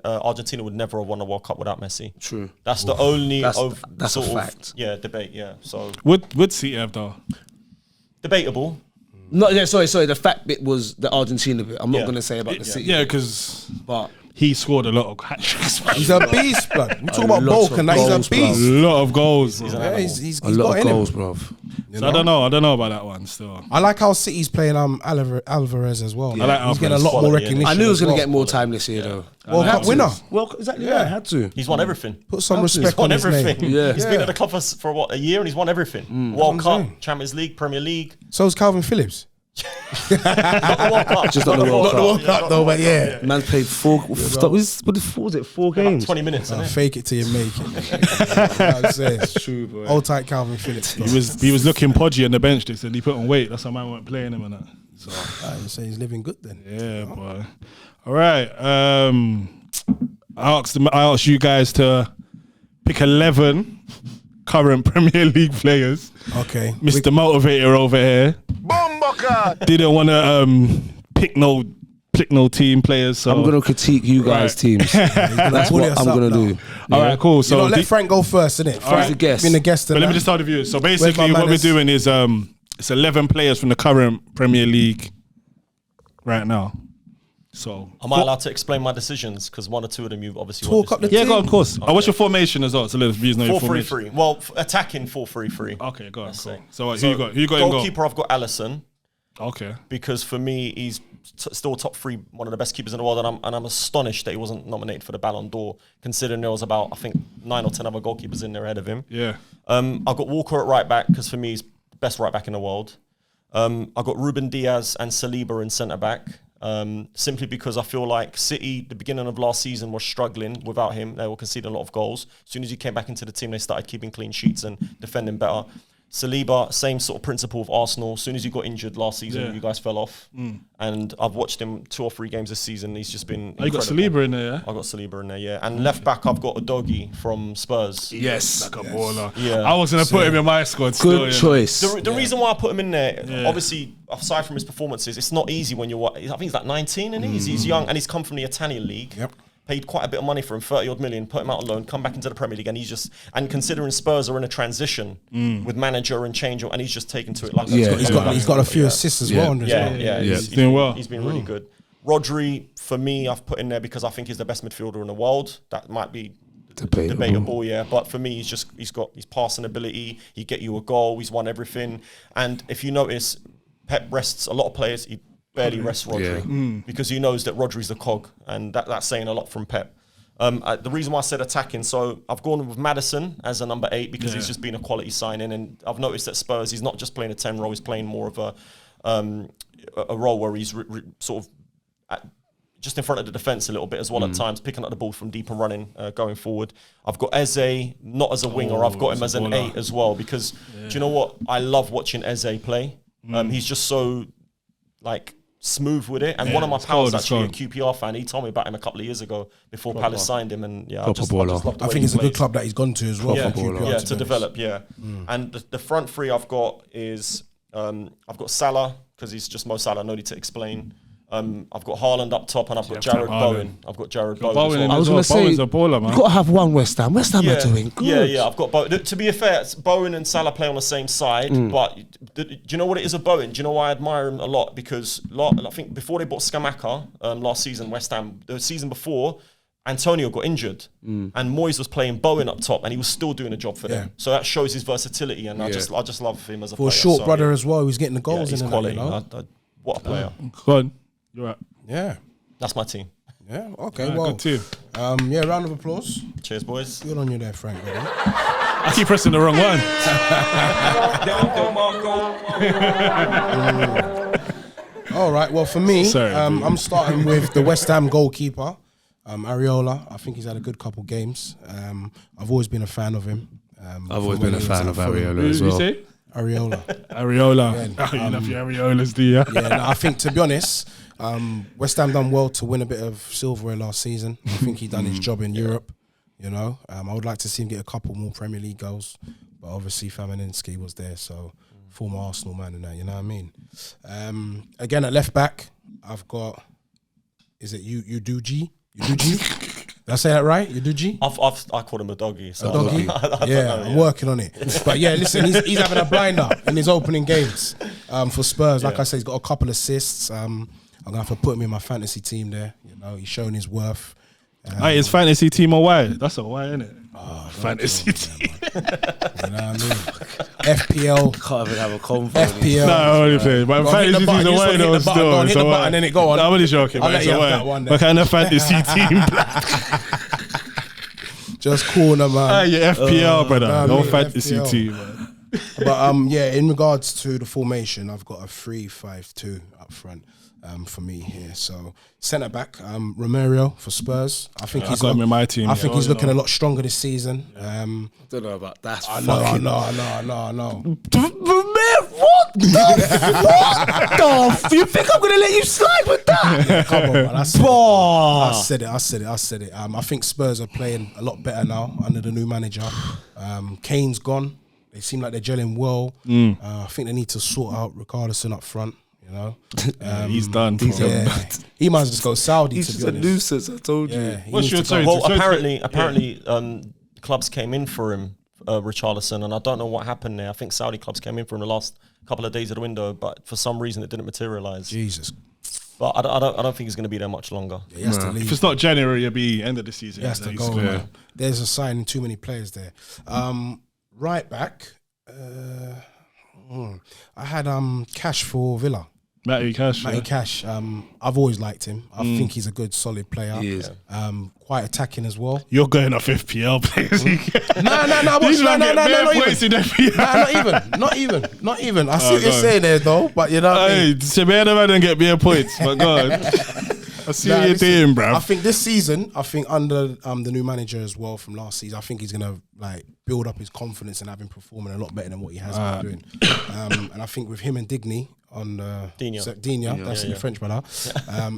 Argentina would never have won a World Cup without Messi. True. That's the only that's sort a of fact. debate. Yeah, so Would City have though? debatable. No, yeah, sorry. The fact bit was the Argentina bit. I'm not going to say about the City. Yeah, because But he scored a lot of hat tricks. He's a beast, blood. We talk about lot bulk of and that he's goals, a beast. A lot of goals. Bro. Yeah, he's a lot got of in goals, him. bruv. So I don't know about that one still. I like how City's playing Alvarez as well. I like He's getting a Alvarez. lot more Quality, recognition. I knew he was as going to well. get more time this year, though. World Cup winner. Well, exactly. Yeah, I had to. He's won everything. Put some He's respect won on his everything. name. Yeah. He's been at the club for what, a year, and he's won everything. World That's what I'm Cup, saying. Champions League, Premier League. So's Calvin Phillips. Not the World Cup. Just not the World Cup. Not the World Cup though, but yeah. Man played 4. What was it? 4 About games. 20 minutes, isn't it? Fake it till you make it. You know what I'm saying? It's true, bro. Hold tight, Calvin Phillips. He was looking podgy on the bench. They said he put on weight. That's how man weren't playing him and that. So You say he's living good then. yeah, boy. All right. I asked you guys to pick 11 current Premier League players. Okay. Mr. Motivator over here didn't want to pick no team players. So I'm going to critique you guys' teams. That's pull what us I'm up going to now. do. all right, cool. So So let Frank go first, innit? Frank's the guest. Been a guest. but let me just start with you. So basically, my what we're manners? doing is it's 11 players from the current Premier League right now. So Am I allowed to explain my decisions? Because one or two of them you've obviously Talk up the yeah, team. go on, of course. What's your formation as well? So let's use your formation. 4-3-3. Well, attacking 4-3-3. Okay, go on. Cool. say. So who you got? Who you got in goal? Goalkeeper, I've got Alisson. Okay. Because for me, he's still top 3, one of the best keepers in the world, and I'm astonished that he wasn't nominated for the Ballon d'Or, considering there was about, I think, 9 or 10 other goalkeepers in there ahead of him. Yeah. I've got Walker at right back, because for me, he's best right back in the world. I've got Ruben Diaz and Saliba in centre back, simply because I feel like City, the beginning of last season, was struggling without him. They were conceding a lot of goals. As soon as he came back into the team, they started keeping clean sheets and defending better. Saliba, same sort of principle of Arsenal. As soon as he got injured last season, you guys fell off. And I've watched him 2 or 3 games this season. He's just been You got incredible. Saliba in there, yeah? I got Saliba in there, yeah. And left back, I've got Udogie from Spurs. Yes. Like a baller. Yeah. I was gonna put him in my squad. Still, Good choice. The reason why I put him in there, obviously, aside from his performances, it's not easy when you're, I think he's like 19 and he's young and he's come from the Italian league. Yep. Paid quite a bit of money for him, 30 odd million, put him out on loan, come back into the Premier League, and and considering Spurs are in a transition with manager and change, and he's just taken to it like Yeah, that. He's got a few assists as well. Yeah, He's doing well. He's been really good. Rodri, for me, I've put in there because I think he's the best midfielder in the world. That might be debatable, yeah. But for me, he's got his passing ability. He get you a goal. He's won everything. And if you notice, Pep rests a lot of players. He barely rests Rodri because he knows that Rodri's the cog, and that's saying a lot from Pep. The reason why I said attacking, so I've gone with Maddison as a number 8 because he's just been a quality signing, and I've noticed that Spurs, he's not just playing a 10 role, he's playing more of a role where he's sort of just in front of the defence a little bit as well at times, picking up the ball from deep and running going forward. I've got Eze not as a winger, I've got him as an 8 as well because do you know what? I love watching Eze play. He's just so like smooth with it, and one of my pals actually a QPR fan. He told me about him a couple of years ago before Palace signed him, and I just love the way I think it's a good club that he's gone to as well. Yeah, to develop. And the front 3 I've got is I've got Salah because he's just Mo Salah, no need to explain. I've got Haaland up top, and I've got Jared Bowen. I've got Jared Bowen. I was going to say, Bowen's a baller, man. you've got to have one West Ham. West Ham are doing good. Yeah, I've got Bowen. To be fair, Bowen and Salah play on the same side, but do you know what it is of Bowen? Do you know why I admire him a lot? Because I think before they bought Scamacca last season, West Ham, the season before, Antonio got injured, and Moyes was playing Bowen up top, and he was still doing a job for them. So that shows his versatility, and I just love him as a player. For a short brother as well, he's getting the goals he's in quality. That, What a player! Go on. You're right. Yeah. That's my team. Yeah. Okay. Well. Good team. Round of applause. Cheers, boys. Good on you there, Frank. I keep pressing the wrong one. All right. Well, for me, I'm starting with the West Ham goalkeeper, Areola. I think he's had a good couple games. I've always been a fan of him. I've always been a fan of Areola as well. Who you say? Areola. Areola. You love your Areolas, do you? Yeah, no, I think, to be honest, West Ham done well to win a bit of silverware last season. I think he done his job in Europe. You know, I would like to see him get a couple more Premier League goals, but obviously Famaninski was there, so former Arsenal man and that, you know what I mean? Again, at left back, I've got, is it Uduji? Did I say that right? Uduji? I called him a doggy. So a doggy? I'm working on it. But yeah, listen, he's having a blinder in his opening games for Spurs. Like I said, he's got a couple assists. I'm going to have to put him in my fantasy team there. You know, he's showing his worth. His fantasy team or why? That's a why, isn't it? Fantasy team. You know what I mean? FPL. Can't even have a convo. FPL. No, I'm only playing. But fantasy team's a way though still. Go on, hit the button and then it go on. No, I'm only joking, I'll man. let you have that one then. What kind of fantasy team? Just corner, man. Yeah, FPL, brother. No fantasy FPL. team, man. But yeah, in regards to the formation, I've got a 3-5-2 up front. For me here, so centre back, Romero for Spurs. I think he's got him in my team. I think he's looking a lot stronger this season. I don't know about that. I know. What the? You think I'm gonna let you slide with that? Yeah, come on, man. I said it. I think Spurs are playing a lot better now under the new manager. Kane's gone. They seem like they're gelling well. I think they need to sort out Richarlison up front. You know, he's done. He might just go Saudi. He's to just be a honest. nuisance. I told you. Yeah, What's your take? Well, apparently, clubs came in for him, Richarlison, and I don't know what happened there. I think Saudi clubs came in for him the last couple of days of the window, but for some reason it didn't materialise. Jesus. But I don't think he's going to be there much longer. Yeah, he has to leave. If it's not January, it'll be end of the season. He has to go, man. There's a signing too many players there. Right back, I had Cash for Villa. Matty Cash. I've always liked him. I think he's a good, solid player. He is. Quite attacking as well. You're going off FPL players. Not even. I see what you're saying there, though. But you know what I mean? So man don't get mere points. But God, I see what you're doing, bro. I think this season, under the new manager as well from last season, I think he's gonna build up his confidence and have him performing a lot better than what he has been doing. And I think with him and Digny on Digne, that's the French brother.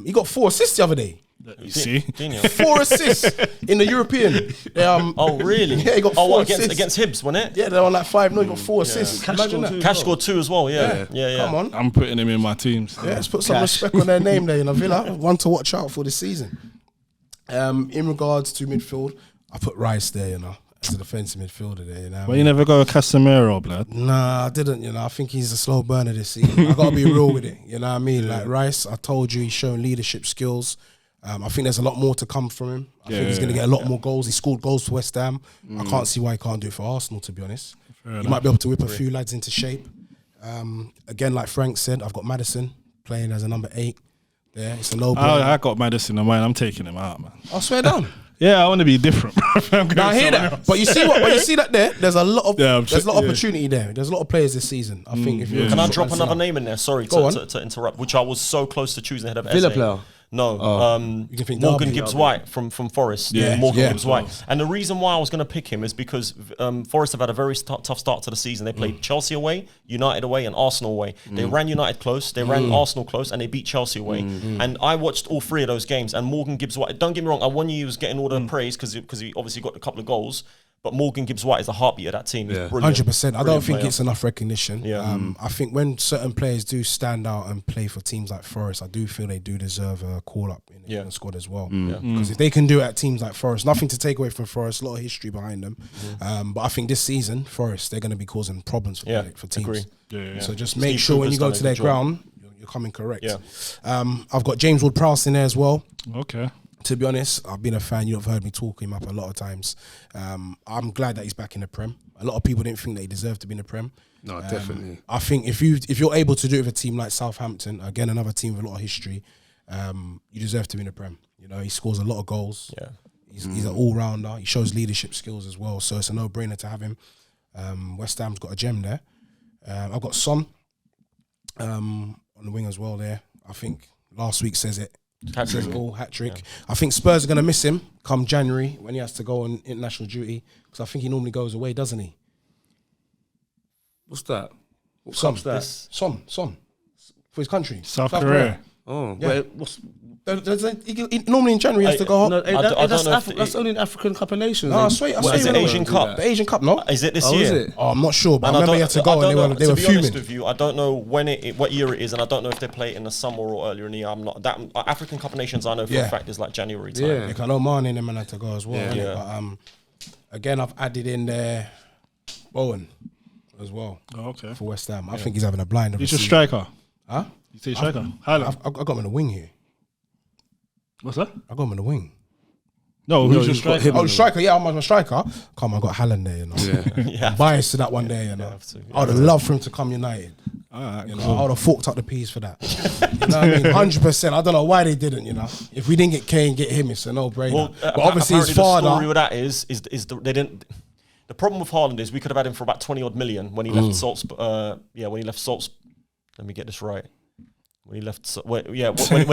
He got 4 assists the other day. You see, 4 assists in the European. Oh really? Yeah, he got 4 assists against Hibs, wasn't it? Yeah, they're on like 5. No, he got 4 assists. Cash scored 2 as well. Yeah. Come on. I'm putting him in my teams. Yeah, let's put some respect on their name there. Villa, one to watch out for this season. In regards to midfield, I put Rice there. As a defensive midfielder there. Well, you never go with Casemiro, blood. Nah, I didn't. I think he's a slow burner this season. I got to be real with it. You know what I mean? Like Rice, I told you, he's showing leadership skills. I think there's a lot more to come from him. I think he's going to get a lot more goals. He scored goals for West Ham. I can't see why he can't do it for Arsenal, to be honest. He might be able to whip a few lads into shape. Again, like Frank said, I've got Maddison playing as a number 8 there. It's a no-brainer. I got Maddison in mind. I'm taking him out, man. I swear down. Yeah, I want to be different. Now I hear that, but you see what? But you see that there's a lot of opportunity there. There's a lot of players this season. I think if you can I drop another name in there? Sorry to interrupt, which I was so close to choosing ahead of Villa player. No, Morgan Gibbs-White from Forest. Morgan Gibbs-White. And the reason why I was going to pick him is because Forest have had a very tough start to the season. They played Chelsea away, United away, and Arsenal away. They ran United close, they ran Arsenal close, and they beat Chelsea away. And I watched all 3 of those games. And Morgan Gibbs-White, don't get me wrong, I won you, he was getting all the praise because he obviously got a couple of goals. But Morgan Gibbs-White is the heartbeat of that team. He's 100%. I don't think it's enough recognition. Yeah. I think when certain players do stand out and play for teams like Forest, I do feel they do deserve a call-up in the England squad as well. Because if they can do it at teams like Forest, nothing to take away from Forest, a lot of history behind them. But I think this season, Forest, they're going to be causing problems for teams. So just make sure when you go to their ground, you're coming correct. Yeah. I've got James Ward-Prowse in there as well. Okay. To be honest, I've been a fan. You've heard me talk him up a lot of times. I'm glad that he's back in the Prem. A lot of people didn't think that he deserved to be in the Prem. No, definitely. I think if you're able to do it with a team like Southampton, again another team with a lot of history, you deserve to be in the Prem. He scores a lot of goals. Yeah, he's an all-rounder. He shows leadership skills as well, so it's a no-brainer to have him. West Ham's got a gem there. I've got Son on the wing as well there. I think last week says it. Hat-trick. Says all hat-trick. I think Spurs are going to miss him come January when he has to go on international duty, because I think he normally goes away, doesn't he? What's that? Son. For his country. South Korea. Oh, Yeah. what's... Normally in January he has to go home. No, I don't know if that's only an African Cup of Nations. No, I swear. Is it Asian Cup? The Asian Cup, no? Is it this Oh, year? is it? Oh, I'm not sure, but I And remember he had to go and they were to be fuming. honest with you, I don't know what year it is, and I don't know if they play it in the summer or earlier in the year. I'm not that African Cup of Nations. I know for a fact is like January time. Yeah. Like, I know Mane and them had to go as well. Yeah. But again, I've added in there Bowen as well. Oh, okay. For West Ham. I think he's having a blind of a He's a season. striker. Huh? You say striker? Highland. I got him in the wing here. What's that? I got him in the wing. No, who's your striker? Oh, striker. Yeah, I'm a striker. Come on, I got Haaland there, you know. Yeah. I'm biased to that one there, you know. I would have loved for him to come United. Alright, You cool. know, I would have forked up the peas for that. You know what I mean? 100%. I don't know why they didn't, you know. If we didn't get Kane, get him, it's a no-brainer. Well, but obviously his apparently the story father... with that is they didn't. The problem with Haaland is we could have had him for about 20 odd million when he left Salzburg. When he left Salzburg. Let me get this right. When he left, when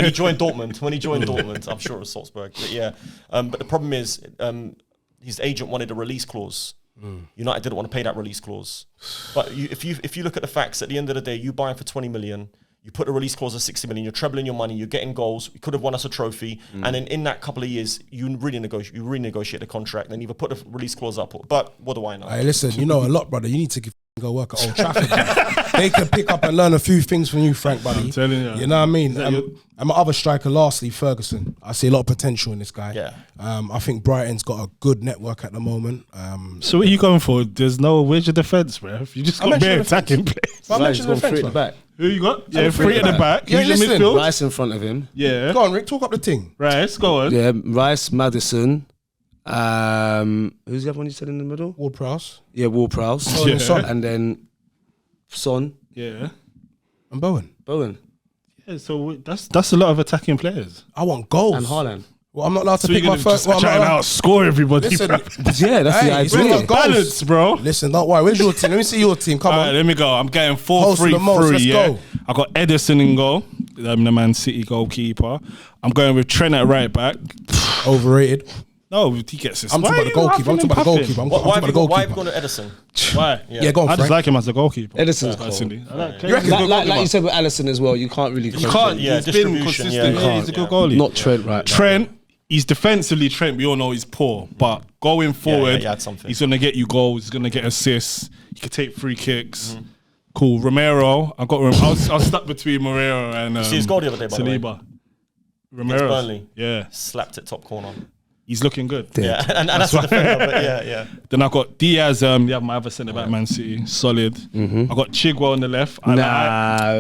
he joined Dortmund. When he joined Dortmund, I'm sure it was Salzburg. But yeah, but the problem is his agent wanted a release clause. United didn't want to pay that release clause. But if you look at the facts, at the end of the day, you buy him for 20 million. You put a release clause of 60 million. You're trebling your money. You're getting goals. You could have won us a trophy. And then in that couple of years, you renegotiate the contract. And either put a release clause up. But what do I know? Hey, listen, you know a lot, brother. You need to go work at Old Trafford. They can pick up and learn a few things from you, Frank, buddy. I'm telling you. You know what I mean? And my other striker, lastly, Ferguson. I see a lot of potential in this guy. Yeah. I think Brighton's got a good network at the moment. So what are you going for? Where's your defence, bro? You just got bare attacking players. I mentioned the defence, at the back. Who you got? Yeah, three at the back. Yeah, Who's your listen. midfield? Rice in front of him. Yeah. Go on, Rick, talk up the thing. Rice, go on. Yeah, Rice, Maddison. Who's the other one you said in the middle? Ward-Prowse. Yeah, Ward-Prowse. Oh, and Son. And then Son, Yeah. And Bowen. Yeah, so that's a lot of attacking players. I want goals. and Haaland. Well, I'm not allowed to So pick you're my gonna first. just Well, I'm try not and allowed- outscore everybody. Listen, bro. Yeah, that's Hey, the it's not idea. got goals. Balance, bro. Listen, don't worry. Where's your team? Let me see your team. Come All on. right, let me go. I'm getting Host of the most, 4-3-3. let's Yeah, go. I got Edison in goal. I'm the Man City goalkeeper. I'm going with Trent at right back. Overrated. No, he gets his. I'm talking about the goalkeeper. I'm talking about the goalkeeper. I'm Why talking have about the you goalkeeper. gone to Edison? Why? Yeah, go on, I just Frank. like him as a goalkeeper. Edison's cool. personally. I like You reckon Like you said with Alisson as well, you can't really. You can't. Yeah, He's been distribution, consistent. yeah, He's a good goalie. Not Trent, right? Trent. He's defensively Trent. We all know he's poor, but going forward, he had something. he's gonna get you goals. He's gonna get assists. He can take free kicks. Cool. Romero. I was stuck between Romero and. See his goal the other day, by the way. Saliba. Romero. Burnley. Yeah, Slapped it top corner. he's looking good. Yeah, and that's a defender, but yeah. Then I got Diaz. My other centre back, Man City, solid. I got Chigwell on the left.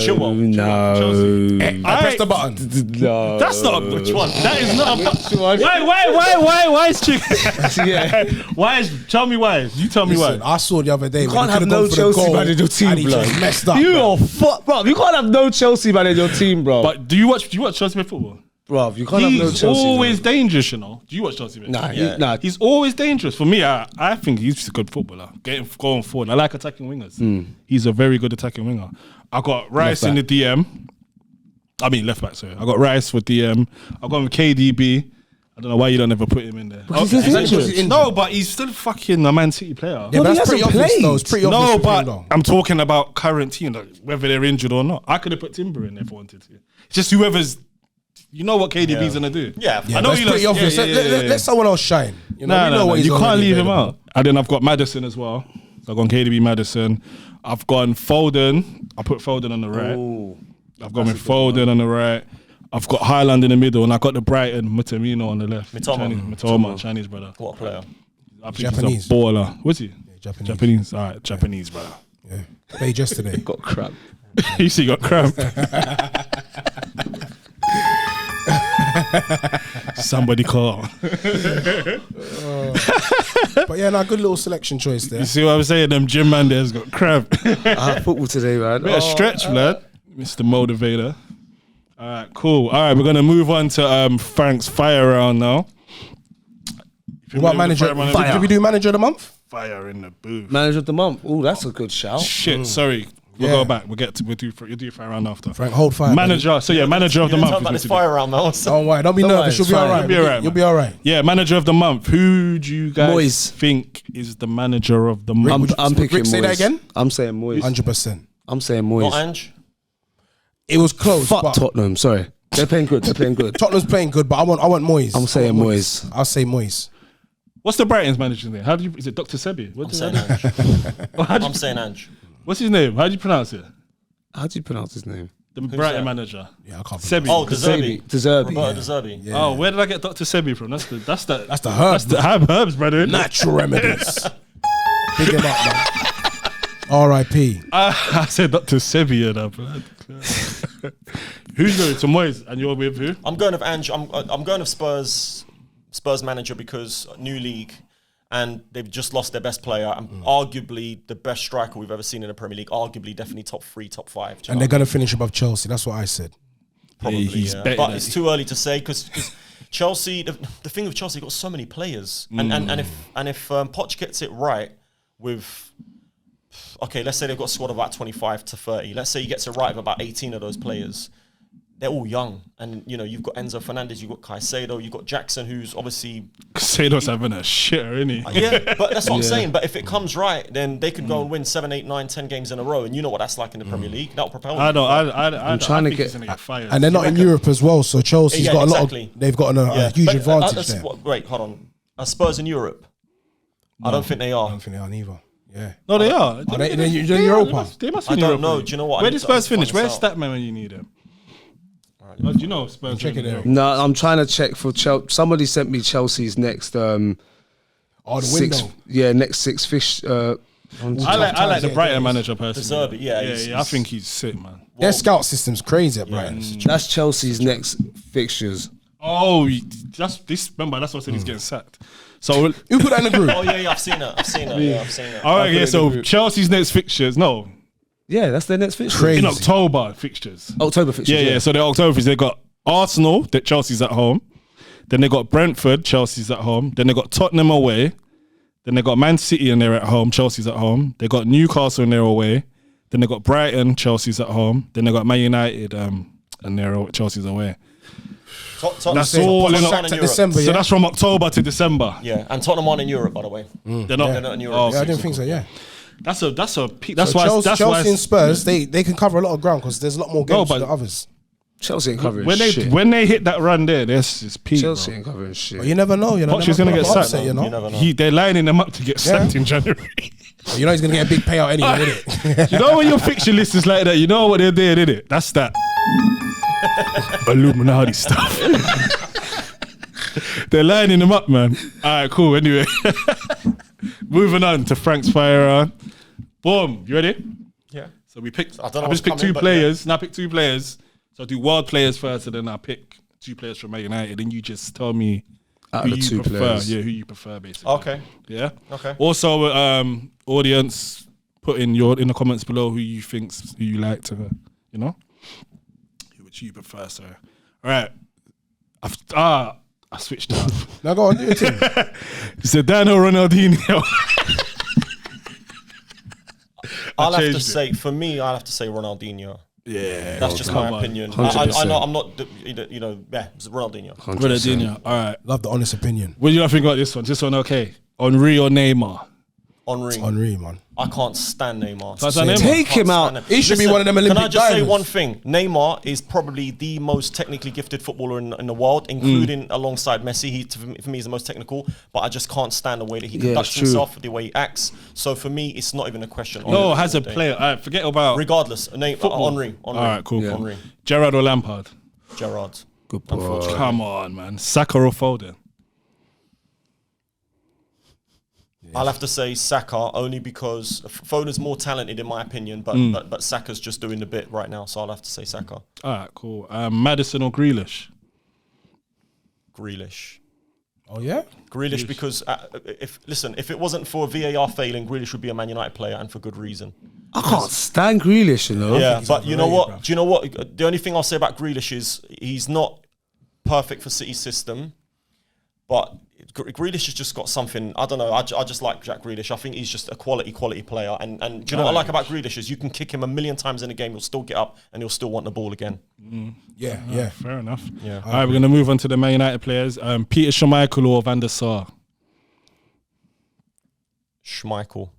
Chilwell. I pressed the button. No. That's not which one. That is not. one? Why is Chigwell? Yeah. Why is? Tell me why. You tell me Listen, why. I saw the other day. You can't have no Chelsea man in your team, blood. Messed up. You bro. are fuck, bro. You can't have no Chelsea man in your team, bro. But do you watch Chelsea play football? Bro, you can't have no He's Chelsea. always dangerous, you know. Do you watch Chelsea play? Nah. He's always dangerous. For me, I think he's a good footballer. Going forward. I like attacking wingers. He's a very good attacking winger. I got Rice in the DM. I mean left back, sorry. I got Rice with DM. I got him with KDB. I don't know why you don't ever put him in there. Because he's injured. No, but he's still fucking a Man City player. Yeah, No, but he that's pretty hasn't obvious, played. though. It's pretty obvious. No, with him, but though. I'm talking about current team, like, whether they're injured or not. I could have put Timber in if I wanted to. It's just whoever's. You know what KDB's gonna do. Yeah, Yeah, I know that's you pretty obvious. Let someone else shine. You know, we know what he's you can't already leave him available. out. And then I've got Maddison as well. So I've gone KDB, Maddison. I've gone Foden. I put Foden on the right. Ooh. I've gone with Foden on the right. I've got Highland in the middle, and I got the Brighton Mutamino on the left. Mitoma, Chinese brother. What a player. I think Japanese. he's a baller. Was he? Yeah, Japanese. All right, Japanese brother. Yeah. Played yesterday. Got crap. You see, got cramp. Somebody call. But yeah, good little selection choice there. You see what I'm saying? Them gym man there's got cramp. I had football today, man. Bit of stretch, blood. Mr. Motivator. All right, cool. All right, we're gonna move on to Frank's fire round now. What manager? Did we do manager of the month? Fire in the booth. Manager of the month. Oh, that's a good shout. Shit, sorry. We'll go back. We'll do fire round after. Frank, hold fire. Manager. So yeah, manager of the month. About this fire round, man. Don't worry. Don't be nervous. You'll be all right. You'll be all right. Yeah, manager of the month. Who do you guys think is the manager of the month? I'm picking Rick, say that again. I'm saying Moyes. 100%. I'm saying Moyes. Not Ange. It was close. Fuck Tottenham. Sorry, they're playing good. Tottenham's playing good, but I want Moyes. I'm saying Moyes. I'll say Moyes. What's the Brighton's manager's name? Is it Dr. Sebi? I'm saying Ange. I'm saying Ange. What's his name? How do you pronounce it? How do you pronounce his name? The Brighton manager. Yeah, I can't. Sebi. Oh, De Zerbi. Roberto De Zerbi. Yeah. Oh, where did I get Dr. Sebi from? That's the That's the herbs. That's the herbs, brother. Natural remedies. Big him up, man. R.I.P. I said Dr. Sebi, Who's going to Moyes? And you're with who? I'm going with Ange. I'm going with Spurs manager because new league, and they've just lost their best player and arguably the best striker we've ever seen in the Premier League. Arguably, definitely top 3, top 5. And they're going to finish above Chelsea. That's what I said. Probably, he's better but than it's too early to say because Chelsea. The thing with Chelsea, they've got so many players, and if Poch gets it right with. Okay, let's say they've got a squad of about 25 to 30. Let's say he gets it right with about 18 of those players. They're all young. And, you've got Enzo Fernandez, you've got Caicedo, you've got Jackson, who's obviously... Caicedo's having a shitter, isn't he? Yeah, but that's what I'm saying. But if it comes right, then they could go and win 7, 8, 9, 10 games in a row. And you know what that's like in the Premier League. That'll propel them. I'm trying to think get... he's gonna get fired. And they're not in Europe as well, so Chelsea's got a lot of... They've got a huge advantage there. Wait, hold on. Are Spurs in Europe? No, I don't think they are. I don't think they are neither. Yeah. No, they are. They're in Europa. They must be I in don't Europa. know. Do you know what? Where did Spurs finish? Where's Statman when you need him? Do you know Spurs? Check it out. No, I'm trying to check for Chelsea. Somebody sent me Chelsea's next... the window. Next 6 fish... I like the Brighton manager personally. Yeah, I think he's sick, man. Their scout system's crazy at Brighton. That's Chelsea's next fixtures. Oh, remember, that's what I said he's getting sacked. So who put that in the group? Oh, yeah, I've seen it. All right, yeah, so Chelsea's next fixtures, Yeah, that's their next fixture. Crazy. in October fixtures. October fixtures. Yeah. So the October fixtures, they got Arsenal, that Chelsea's at home. Then they got Brentford, Chelsea's at home. Then they got Tottenham away. Then they got Man City and they're at home, Chelsea's at home. They got Newcastle and they're away. Then they got Brighton, Chelsea's at home. Then they got Man United and Chelsea's away. That's all in December. So that's from October to December. Yeah, and Tottenham aren't in Europe, by the way. They're not in Europe. Oh, Yeah, I didn't think so. Yeah. That's a peak. Chelsea and Spurs, they can cover a lot of ground because there's a lot more games than the others. Chelsea ain't covering shit. When they hit that run there, it's peak. Chelsea ain't covering shit. But you never know. Poch gonna get sacked. You know? You never know. They're lining them up to get sacked in January. You know he's gonna get a big payout anyway, innit? You know when your fixture list is like that, you know what they're doing, innit? That's that Illuminati stuff. They're lining them up, man. All right, cool. Anyway, moving on to Frank's fire round. Boom. You ready? Yeah. So we picked. I don't know I just picked 2 players. Now I pick 2 players. So I do wild players first, and then I pick 2 players from Man United, and you just tell me out who of the you 2 prefer. players. Yeah, who you prefer, basically. Okay. Yeah. Okay. Also, audience, put in the comments below who you like to, who would you prefer? So, all right. I switched up. Now go on, do your thing. Zidane or Ronaldinho? I'll have to say Ronaldinho. Yeah, that's just my opinion. I know I'm not, it's Ronaldinho. 100%. Ronaldinho. All right. Love the honest opinion. What do you think about this one? Is this one okay? Henry or Neymar? Henry, man. I can't stand Neymar. Take him out. He should be one of them Olympic Can I just divers. say one thing? Neymar is probably the most technically gifted footballer in the world, including alongside Messi. He, for me, is the most technical, but I just can't stand the way that he conducts himself, the way he acts. So for me, it's not even a question. No, as a player, forget about... Regardless, Henry. All right, cool. Henry. Gerrard or Lampard? Gerrard. Good boy. Come on, man. Saka or Foden? I'll have to say Saka only because Foden's more talented in my opinion, but Saka's just doing the bit right now, so I'll have to say Saka. All right, cool. Maddison or Grealish? Grealish. Oh yeah? Grealish because if it wasn't for VAR failing, Grealish would be a Man United player and for good reason. I can't stand Grealish, Yeah, but you know what? Bro. Do you know what? The only thing I'll say about Grealish is he's not perfect for City's system, but Grealish has just got something. I don't know. I just like Jack Grealish. I think he's just a quality player. And do you know what I like about Grealish is you can kick him a million times in a game, he'll still get up and he'll still want the ball again. Yeah. Fair enough. Yeah. All right, we're gonna move on to the Man United players. Peter Schmeichel or Van der Sar. Schmeichel.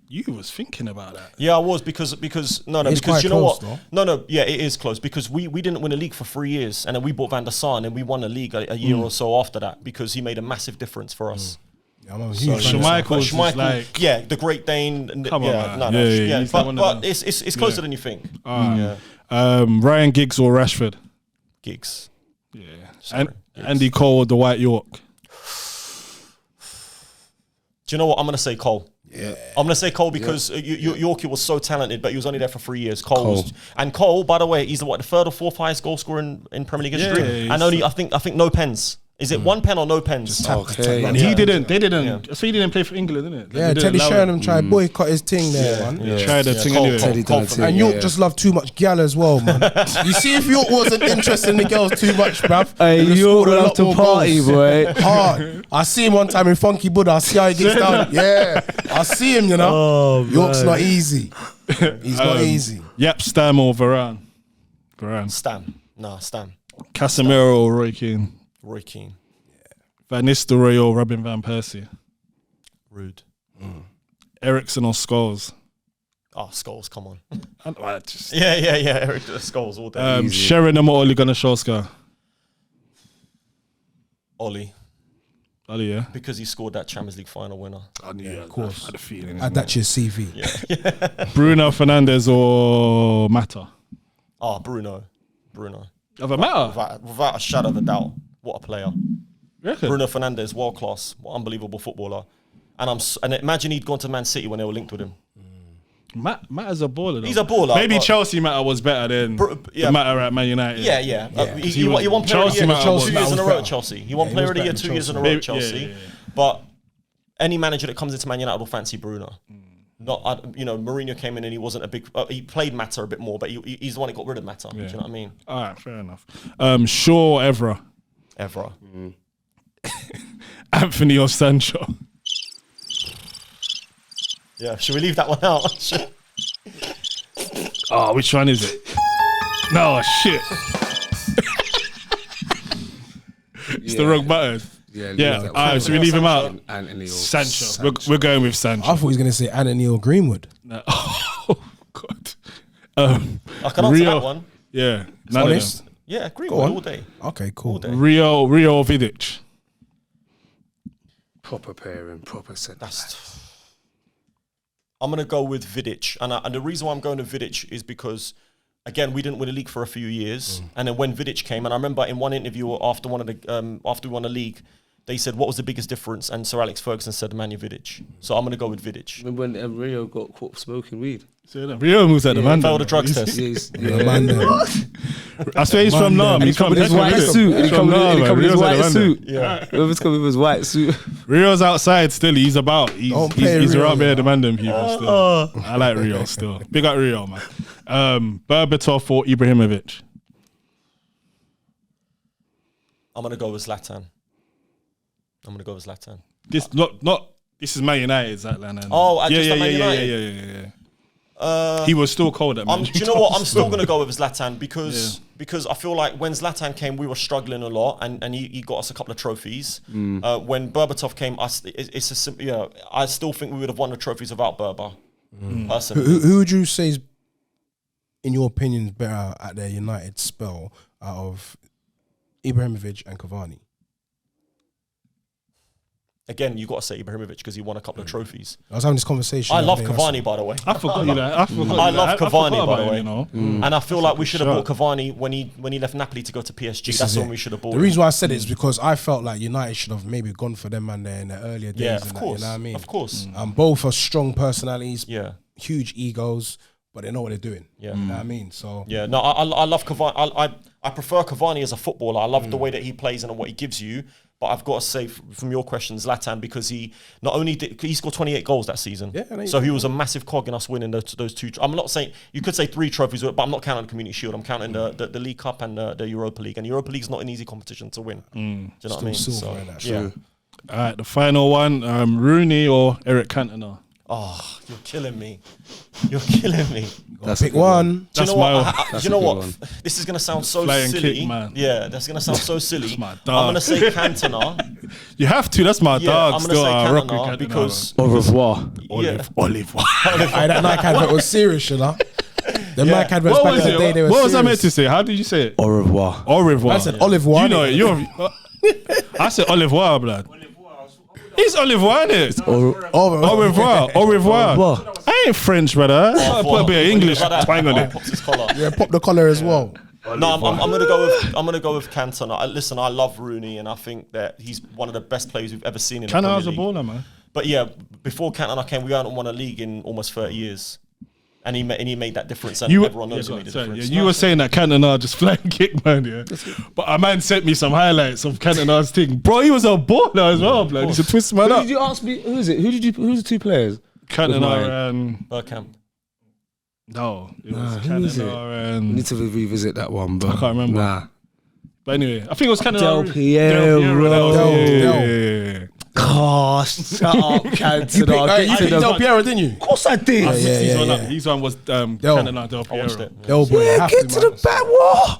You was thinking about that. Yeah, I was because you know what? No, yeah, it is close because we didn't win a league for 3 years and then we bought Van der Sar and then we won a league a year or so after that because he made a massive difference for us. Yeah, I'm a huge Schmeichel, like, yeah, the Great Dane. Come on, man. Yeah, but it's closer than you think. Ryan Giggs or Rashford. Giggs. Yeah. Sorry, And Andy Cole or Dwight York. Do you know what? I'm going to say Cole. Yeah. I'm going to say Cole because Yorkie was so talented, but he was only there for 3 years. Cole, by the way, he's the third or fourth highest goal scorer in Premier League history. And only I think no pens. Is it 1 pen or no pens? Okay. And they didn't. So he didn't play for England, didn't it? Yeah, Teddy Sheringham tried boycott his thing there, man. Tried the thing anyway. And York just loved too much gal as well, man. You see, if York wasn't interested in the girls too much, bruv. Hey, York love to party, boy. Hard. I see him one time in Funky Buddha. I see how he gets down. Yeah, I see him, you know. Oh, York's not easy. He's not easy. Yep, Stam or Varane. Stam. Casemiro or Roy Keane. Roy Keane. Van Nistelrooy or Robin van Persie. Rude. Ericsson or Scholes. Oh, Scholes, come on. Yeah. Eric Scholes all day. Sheringham or Ole Gunnar Solskjaer. Ollie, yeah. because he scored that Champions League final winner. Of course. I had a feeling. Add that to your CV. Yeah. Bruno Fernandes or Mata. Oh, Bruno. Of a Mata? Without a shadow of a doubt. What a player. Reckon? Bruno Fernandes, world class, what unbelievable footballer. And imagine he'd gone to Man City when they were linked with him. Matta's a baller, though. He's a baller. Maybe Chelsea Matta was better than the Matta at Man United. Yeah. He won Player of the Year 2 years in a row at Chelsea. He won Player of the Year 2 years in a row at Chelsea. Yeah. But any manager that comes into Man United will fancy Bruno. Mourinho came in and he wasn't a big. He played Mata a bit more, but he's the one that got rid of Mata. Yeah. Do you know what I mean? All right, fair enough. Shaw or Evra? Evra. Anthony or Sancho? Yeah, should we leave that one out? Which one is it? No, shit. It's the wrong button. Yeah. All right, should we leave him out? Anthony or Sancho. We're going with Sancho. I thought he was going to say Anthony or Greenwood. No. Oh, God. I can answer that one. Yeah. Honest? Yeah, Greenwood all day. Okay, cool. Rio or Vidic? Proper pairing, proper set. I'm going to go with Vidic. And the reason why I'm going to Vidic is because, again, we didn't win a league for a few years. And then when Vidic came, and I remember in one interview after we won a league, they said, what was the biggest difference? And Sir Alex Ferguson said, Nemanja Vidic. So I'm going to go with Vidic. Remember when Rio got caught smoking weed? Rio moves at the man. Failed the drugs test. I swear he's from Nam. He's with his white suit. He come with his white suit. Yeah. Whoever's coming with his white suit. Rio's outside still. He's about. He's around there demanding people still. I like Rio still. Big up Rio, man. Berbatov or Ibrahimovic? I'm going to go with Zlatan. This is Man United, Zlatan. Yeah. He was still cold at Man. Do you know what? I'm still going to go with Zlatan because I feel like when Zlatan came, we were struggling a lot, and he got us a couple of trophies. When Berbatov came, I still think we would have won the trophies without Berba. Personally, who would you say is, in your opinion, better at their United spell out of Ibrahimovic and Cavani? Again, you got to say Ibrahimovic because he won a couple of trophies. I was having this conversation. I love Cavani, by the way. I forgot you that. I love Cavani, by the way. You know? And I feel like we should have bought Cavani when he left Napoli to go to PSG. That's when we should have bought him. The reason why I said it is because I felt like United should have maybe gone for them man there in the earlier days. Yeah, of course. You know what I mean? Of course. Both are strong personalities. Yeah. Huge egos, but they know what they're doing. Yeah. You know what I mean? So yeah, no, I love Cavani. I prefer Cavani as a footballer. I love the way that he plays and what he gives you. But I've got to say, from your question, Zlatan, because he not only he scored 28 goals that season. Yeah, so he was a massive cog in us winning those two. I'm not saying, you could say 3 trophies, but I'm not counting the Community Shield. I'm counting the League Cup and the Europa League. And Europa League's not an easy competition to win. Do you know what I mean? So, All right, the final one, Rooney or Eric Cantona? Oh, you're killing me. You're killing me. That's pick one. Do you know what? Do you know what? This is gonna sound so Flying silly. kick, man. Yeah, that's gonna sound so silly. That's my I'm dog. gonna say Cantona. You have to. That's my dog. I'm gonna Still, say I rock with Cantona Cantona, because Au revoir. yeah. Olive. That Nike advert was serious, you know. The Nike adverts What back was in the day, it? they were What was I serious. meant to say? How did you say it? Au revoir. Au revoir. I said olive wine. You know it. You're. I said olive oil, blood. It's olive oil, innit? Au revoir. Au revoir. I ain't French, brother. I put a bit of English twang on it. Pops his collar. Yeah, pop the collar as well. No, I'm gonna go with Cantona. Listen, I love Rooney, and I think that he's one of the best players we've ever seen in the Premier Cantona's a League. baller, man. But yeah, before Cantona came, we hadn't won a league in almost 30 years, and he made that difference. And everyone knows he made the difference. You were saying that Cantona just flying kick, man. Yeah, but a man sent me some highlights of Cantona's thing, bro. He was a baller as well, blood. He's a twist man Who up. did you ask me? Who is it? Who's the two players? Cantona and Bergkamp. no, it was who is it? Cantona We and need to revisit that one, but I can't remember. Nah. But anyway, I think it was Cantona. Del Piero. Yeah. Gosh, shut up, Cantona. You picked Del Piero, didn't you? Of course I did. His one was Cantona Del I watched Piero. it. Del boy, Yeah, have get to the back wall.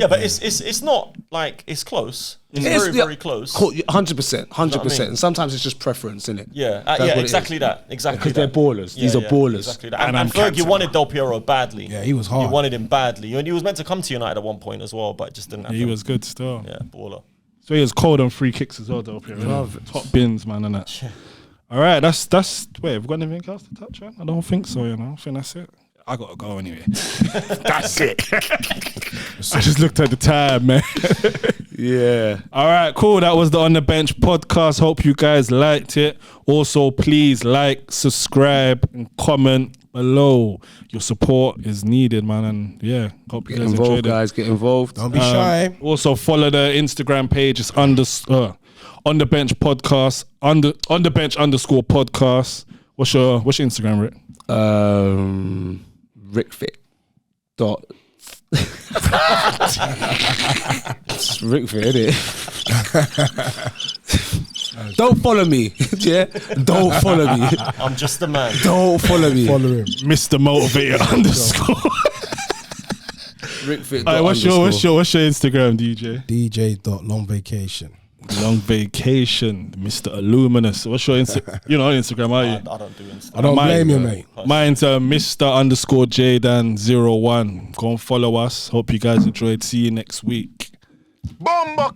Yeah, but it's not like it's close. It's very, very close. 100%, 100%. I mean? And sometimes it's just preference, isn't it? Yeah, That's yeah, what it exactly is. that. Exactly Because that. they're ballers. These are ballers. Exactly that. And And I'm Ferg, you Cantona. wanted Del Piero badly. Yeah, he was hard. You wanted him badly. And he was meant to come to United at one point as well, but it just didn't happen. He was good still. Yeah, baller. So he was cold on free kicks as well, Del Piero. Top bins, man, and that. All right, that's. Wait, have we got anything else to touch on? I don't think so. You know, I think that's it. I gotta go anyway. That's it. I just looked at the time, man. Yeah. All right, cool. That was the On The Bench podcast. Hope you guys liked it. Also, please like, subscribe, and comment below. Your support is needed, man. And yeah, hope you Get guys involved, enjoyed it. guys. Get involved. Don't be shy. Also, follow the Instagram page. It's On The Bench Podcast. On the Bench _podcast. What's your Instagram, Rick? Rickfit. It's Rickfit, innit? Don't follow me. Yeah? Don't follow me. I'm just a man. Don't follow me. Follow him. Mr. Motivator _ Rickfit. All right, what's your Instagram, DJ? DJ.longvacation. Long Vacation, Mr. Illuminous. What's your You're not on Instagram, are you? I don't do Instagram. I don't blame you, mate. Mine's Mr. _Jdan01. Go and follow us. Hope you guys enjoyed. See you next week. Bomba